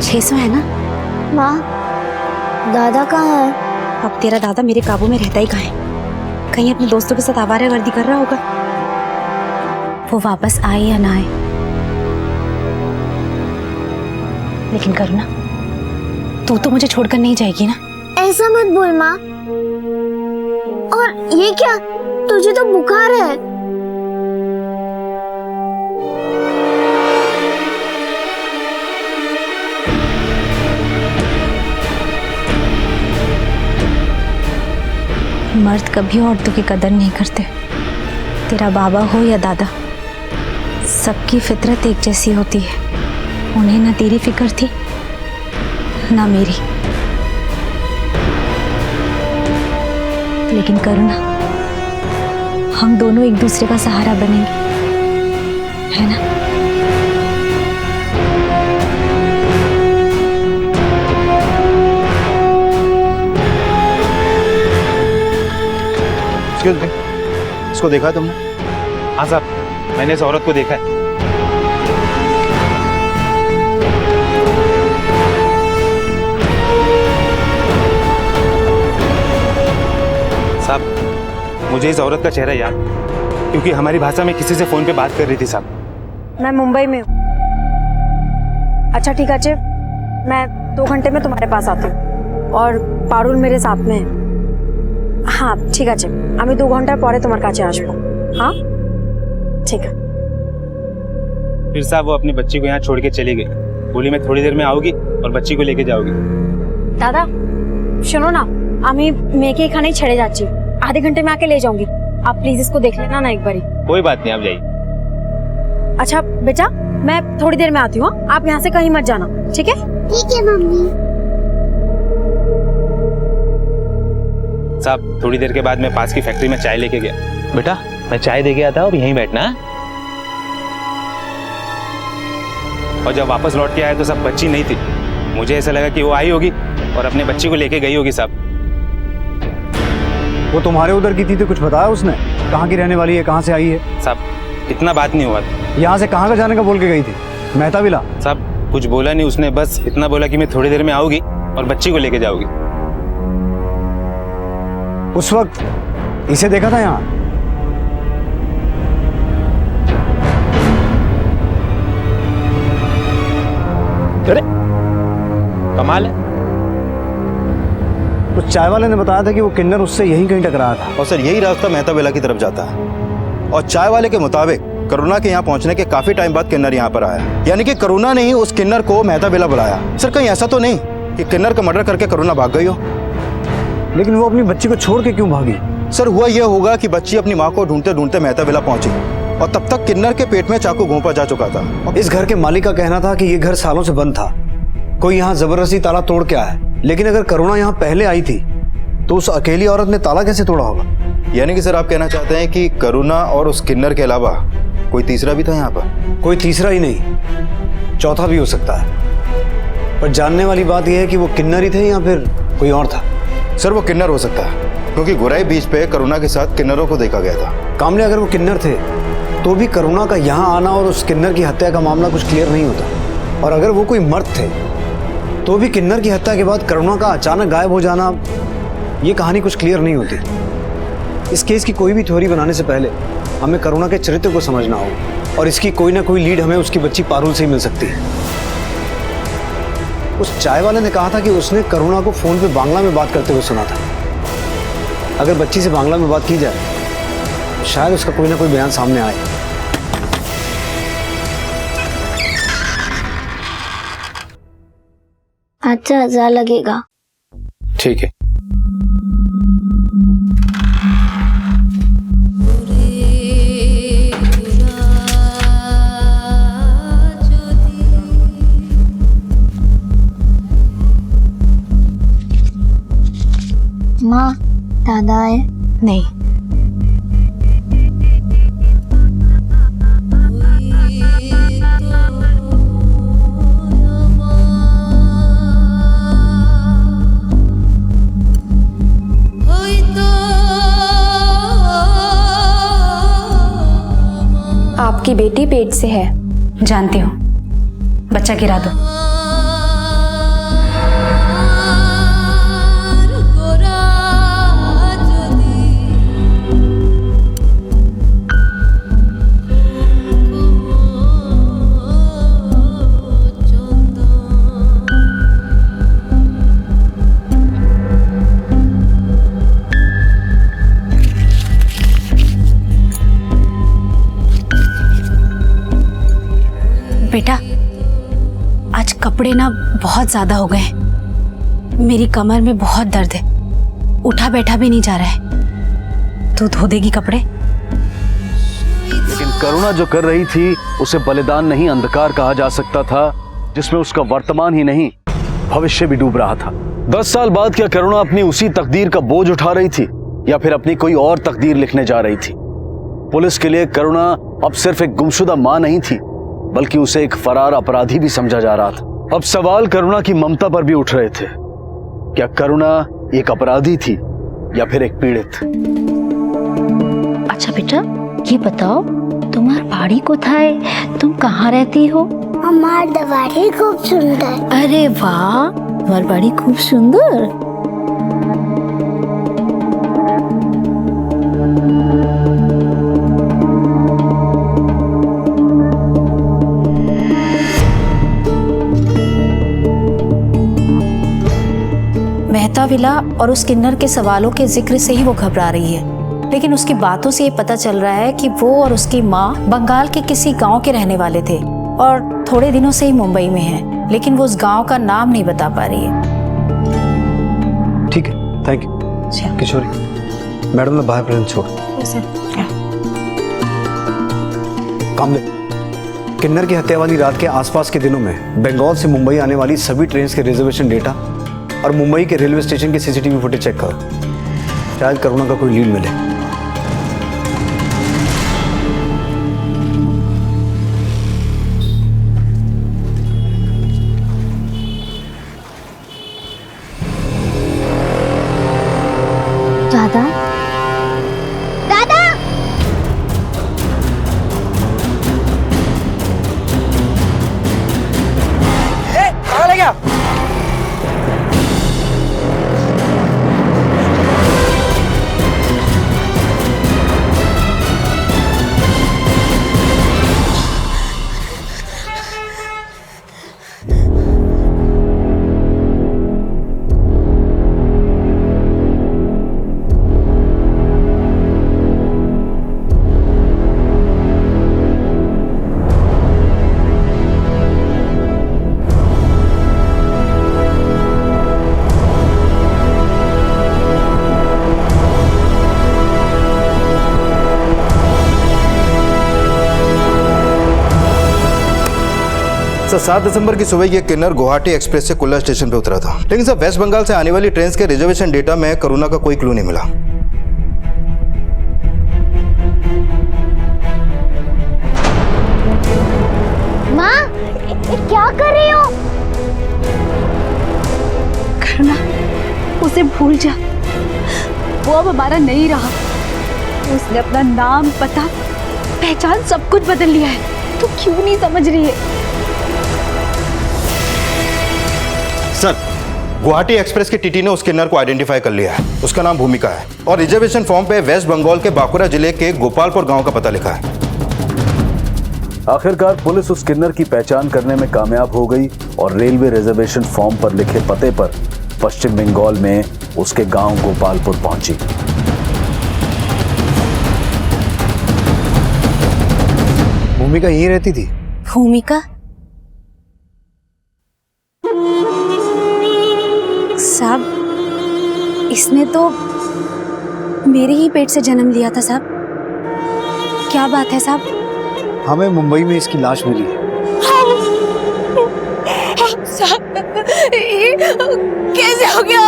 $600 है ना? माँ, दादा कहाँ है? अब तेरा दादा मेरे काबू में रहता ही कहाँ है? कहीं अपने दोस्तों के साथ आवारागर्दी कर रहा होगा। वो वापस आए या ना आए, लेकिन करुणा, तू तो मुझे छोड़कर नहीं जाएगी ना? ऐसा मत बोल माँ। और ये क्या, तुझे तो बुखार है। मर्द कभी औरतों की कदर नहीं करते। तेरा बाबा हो या दादा, सबकी फितरत एक जैसी होती है। उन्हें ना तेरी फिक्र थी ना मेरी। लेकिन करुणा, हम दोनों एक दूसरे का सहारा बनेंगे, है ना? इसको देखा तुमने? हाँ साहब, मैंने इस औरत को देखा है। साहब, मुझे इस औरत का चेहरा याद, क्योंकि हमारी भाषा में किसी से फोन पे बात कर रही थी साहब। मैं मुंबई में हूँ। अच्छा ठीक है, मैं 2 घंटे में तुम्हारे पास आती हूँ और पारुल मेरे साथ में है। हाँ ठीक है, আমি 2 ঘন্টার পরে তোমার কাছে আসবো। हाँ ठीक है। फिर साहब वो अपनी बच्ची को यहाँ छोड़ के चली गई। बोली मैं थोड़ी देर में आऊंगी और बच्ची को लेके जाऊंगी। दादा सुनो ना, আমি মেয়েকে এখানেই ছেড়ে যাচ্ছি। आधे घंटे में आके ले जाऊंगी। आप प्लीज इसको देख लेना ना एक बारी। कोई बात नहीं, आप जाइए। अच्छा बेटा, मैं थोड़ी देर में आती हूँ। आप यहाँ से कहीं मत जाना, ठीक है? ठीक है मम्मी। साहब थोड़ी देर के बाद मैं पास की फैक्ट्री में चाय लेके गया। बेटा मैं चाय दे गया था, अब यहीं बैठना है। और जब वापस लौट के आया तो सब बच्ची नहीं थी। मुझे ऐसा लगा कि वो आई होगी और अपने बच्ची को लेके गई होगी। साहब वो तुम्हारे उधर की थी तो कुछ बताया उसने? कहाँ की रहने वाली है, कहाँ से आई है? साहब इतना बात नहीं हुआ। यहाँ से कहाँ का जाने का बोल के गई थी? मेहता विला? साहब कुछ बोला नहीं उसने, बस इतना बोला कि मैं थोड़ी देर में आऊंगी और बच्ची को लेके जाऊंगी। उस वक्त इसे देखा था यहाँ? अरे कमाल है। उस चाय वाले ने बताया था कि वो किन्नर उससे यहीं कहीं टकराया था। और सर यही रास्ता मेहता विला की तरफ जाता है। और चाय वाले के मुताबिक करुणा के यहाँ पहुंचने के काफी टाइम बाद किन्नर यहाँ पर आया, यानी कि करुणा ने ही उस किन्नर को मेहता विला बुलाया। सर कहीं ऐसा तो नहीं कि किन्नर का मर्डर करके करुणा भाग गई हो? लेकिन वो अपनी बच्ची को छोड़ के क्यों भागी? सर हुआ यह होगा कि बच्ची अपनी माँ को ढूंढते ढूंढते मेहता विला पहुंची और तब तक किन्नर के पेट में चाकू घोंपा जा चुका था। इस घर के मालिक का कहना था कि ये घर सालों से बंद था, कोई यहाँ जबरदस्ती ताला तोड़ के आया। लेकिन अगर करुणा यहाँ पहले आई थी तो उस अकेली औरत ने ताला कैसे तोड़ा होगा? यानी कि सर आप कहना चाहते हैं कि करुणा और उस किन्नर के अलावा कोई तीसरा भी था यहाँ पर? कोई तीसरा ही नहीं, चौथा भी हो सकता है। पर जानने वाली बात यह है कि वो किन्नर ही थे या फिर कोई और था? सर वो किन्नर हो सकता है, क्योंकि गुराई बीच पे करुणा के साथ किन्नरों को देखा गया था। कामले, अगर वो किन्नर थे तो भी करुणा का यहाँ आना और उस किन्नर की हत्या का मामला कुछ क्लियर नहीं होता। और अगर वो कोई मर्द थे तो भी किन्नर की हत्या के बाद करुणा का अचानक गायब हो जाना, ये कहानी कुछ क्लियर नहीं होती। इस केस की कोई भी थ्योरी बनाने से पहले हमें करुणा के चरित्र को समझना होगा और इसकी कोई ना कोई लीड हमें उसकी बच्ची पारुल से ही मिल सकती है। उस चाय वाले ने कहा था कि उसने करुणा को फोन पे बांग्ला में बात करते हुए सुना था। अगर बच्ची से बांग्ला में बात की जाए तो शायद उसका कोई ना कोई बयान सामने आए। अच्छा 1000 लगेगा। ठीक है। माँ, दादा है? नहीं। आपकी बेटी पेट से है। जानती हूँ, बच्चा गिरा दो। बेटा, आज कपड़े ना बहुत ज्यादा हो गए। मेरी कमर में बहुत दर्द है, उठा बैठा भी नहीं जा रहा है। तू धो देगी कपड़े? लेकिन करुणा जो कर रही थी उसे बलिदान नहीं, अंधकार कहा जा सकता था, जिसमें उसका वर्तमान ही नहीं भविष्य भी डूब रहा था। 10 साल बाद क्या करुणा अपनी उसी तकदीर का बोझ उठा रही थी या फिर अपनी कोई और तकदीर लिखने जा रही थी? पुलिस के लिए करुणा अब सिर्फ एक गुमशुदा मां नहीं थी, बल्कि उसे एक फरार अपराधी भी समझा जा रहा था। अब सवाल करुणा की ममता पर भी उठ रहे थे। क्या करुणा एक अपराधी थी या फिर एक पीड़ित? अच्छा बेटा, ये बताओ तुम्हार बाड़ी कोथाय, तुम कहाँ रहती हो? हमार बाड़ी खूब सुंदर। अरे वाह, तुम्हार बाड़ी खूब सुंदर। मेहता विला और उस किन्नर के सवालों के जिक्र से ही वो घबरा रही है, लेकिन उसकी बातों से ये पता चल रहा है कि वो और उसकी माँ बंगाल के किसी गांव के रहने वाले थे और थोड़े दिनों से ही मुंबई में हैं, लेकिन वो उस गांव का नाम नहीं बता पा रही है। ठीक है, थैंक यू किशोरी। मैडम ने बाहर प्रेजेंट छोड़। कामले, किन्नर की हत्या वाली रात के आसपास के दिनों में बंगाल से मुंबई आने वाली सभी ट्रेन के रिजर्वेशन डेटा और मुंबई के रेलवे स्टेशन के सीसीटीवी फुटेज चेक करो, शायद करुणा का कोई लीड मिले। दादा, दादा, कहाँ ले गया? सर 7 दिसंबर की सुबह ये किन्नर गुवाहाटी एक्सप्रेस से कुल्ला स्टेशन पे उतरा था, लेकिन सर वेस्ट बंगाल से आने वाली ट्रेन के रिजर्वेशन डेटा में करुणा का कोई क्लू नहीं मिला। माँ, क्या कर रही हो? करुणा, उसे भूल जा, वो अब हमारा नहीं रहा। उसने अपना नाम, पता, पहचान सब कुछ बदल लिया है। तू क्यों नहीं समझ रही है? सर, गुवाहाटी एक्सप्रेस के टीटी ने उस किन्नर को आइडेंटिफाई कर लिया है। उसका नाम भूमिका है और रिजर्वेशन फॉर्म पे वेस्ट बंगाल के बांकुरा जिले के गोपालपुर गांव का पता लिखा है। आखिरकार पुलिस उस किन्नर की पहचान करने में कामयाब हो गई और रेलवे रिजर्वेशन फॉर्म पर लिखे पते पर पश्चिम बंगाल में उसके गांव गोपालपुर पहुंची। भूमिका यहीं रहती थी? भूमिका? साहब, इसने तो मेरे ही पेट से जन्म लिया था साहब। क्या बात है साहब? हमें मुंबई में इसकी लाश मिली है। ये कैसे हो गया?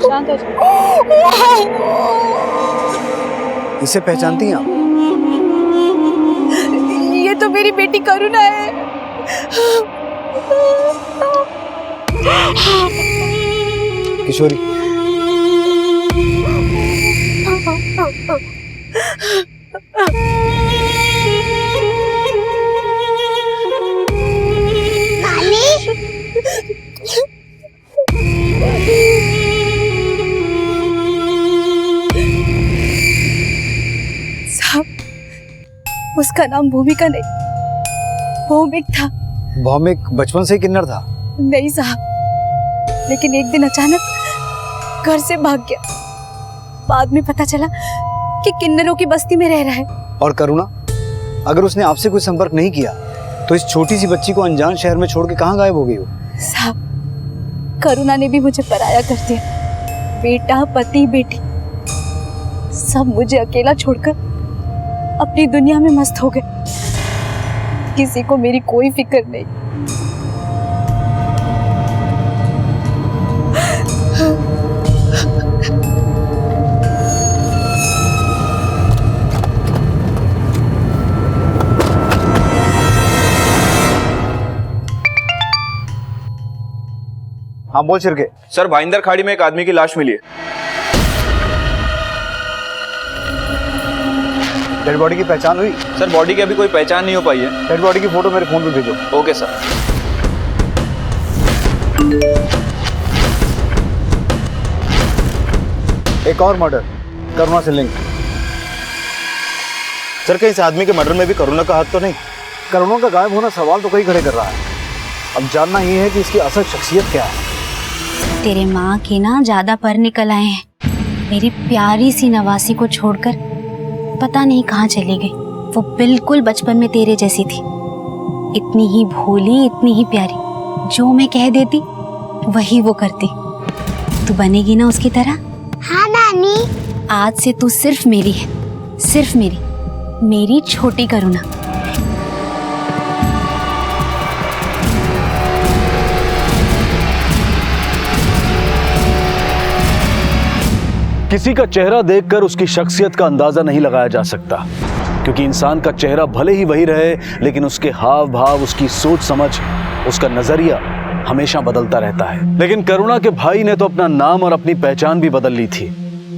शांत हो जाओ। इसे पहचानती हैं आप? ये तो मेरी बेटी करुणा है। किशोरी, साहब, उसका नाम भूमिका नहीं, भौमिक था। भौमिक बचपन से ही किन्नर था? नहीं साहब, लेकिन एक दिन अचानक घर से भाग गया। बाद में पता चला कि किन्नरों की बस्ती में रह रहा है। और करुणा, अगर उसने आपसे कोई संपर्क नहीं किया तो इस छोटी सी बच्ची को अनजान शहर में छोड़ के कहाँ गायब हो गई हो? साहब, करुणा ने भी मुझे पराया कर दिया। बेटा, पति, बेटी सब मुझे अकेला छोड़कर अपनी दुनिया में मस्त हो गए। किसी को मेरी कोई फिक्र नहीं। हाँ बोल छिरके। सर, भाईंदर खाड़ी में एक आदमी की लाश मिली है। डेड बॉडी की पहचान हुई? सर, बॉडी की अभी कोई पहचान नहीं हो पाई है। डेड बॉडी की फोटो मेरे फोन पे भेजो। Okay sir. एक और मर्डर, करुणा से लिंक। सर, कहीं इस आदमी के मर्डर में भी करुणा का हाथ तो नहीं? करुणा का गायब होना सवाल तो कई खड़े कर रहा है। अब जानना ये है कि इसकी असल शख्सियत क्या है। तेरे माँ के ना ज्यादा पर निकल आए हैं। मेरी प्यारी सी नवासी को छोड़कर पता नहीं कहाँ चली गई। वो बिल्कुल बचपन में तेरे जैसी थी, इतनी ही भोली, इतनी ही प्यारी। जो मैं कह देती वही वो करती। तू बनेगी ना उसकी तरह? हाँ नानी। आज से तू सिर्फ मेरी है, सिर्फ मेरी, मेरी छोटी करुणा। किसी का चेहरा देखकर उसकी शख्सियत का अंदाजा नहीं लगाया जा सकता, क्योंकि इंसान का चेहरा भले ही वही रहे, लेकिन उसके हाव भाव, उसकी सोच समझ, उसका नजरिया हमेशा बदलता रहता है। लेकिन करुणा के भाई ने तो अपना नाम और अपनी पहचान भी बदल ली थी।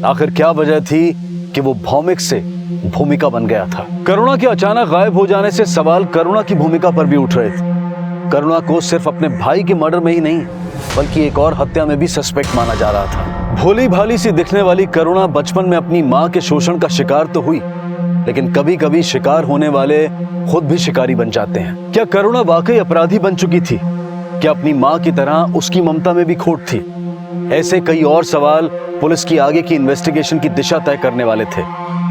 आखिर क्या वजह थी कि वो भौमिक से भूमिका बन गया था? करुणा के अचानक गायब हो जाने से सवाल करुणा की भूमिका पर भी उठ रहे थे। करुणा को सिर्फ अपने भाई के मर्डर में ही नहीं, बल्कि एक और हत्या में भी सस्पेक्ट माना जा रहा था। भोली भाली सी दिखने वाली करुणा बचपन में अपनी माँ के शोषण का शिकार तो हुई, लेकिन कभी कभी शिकार होने वाले खुद भी शिकारी बन जाते हैं। क्या करुणा वाकई अपराधी बन चुकी थी? क्या अपनी माँ की तरह उसकी ममता में भी खोट थी? ऐसे कई और सवाल पुलिस की आगे की इन्वेस्टिगेशन की दिशा तय करने वाले थे,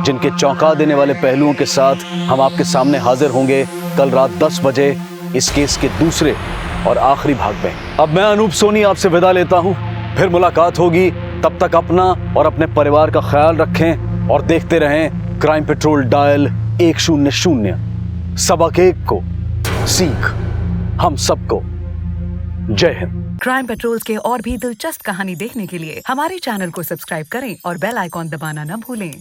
जिनके चौंका देने वाले पहलुओं के साथ हम आपके सामने हाजिर होंगे कल रात 10 बजे इस केस के दूसरे और आखिरी भाग में। अब मैं अनूप सोनी आपसे विदा लेता हूँ, फिर मुलाकात होगी। तब तक अपना और अपने परिवार का ख्याल रखें और देखते रहें क्राइम पेट्रोल डायल 100। सबक एक को सीख हम सबको। जय हिंद। क्राइम पेट्रोल के और भी दिलचस्प कहानी देखने के लिए हमारे चैनल को सब्सक्राइब करें और बेल आइकॉन दबाना न भूलें।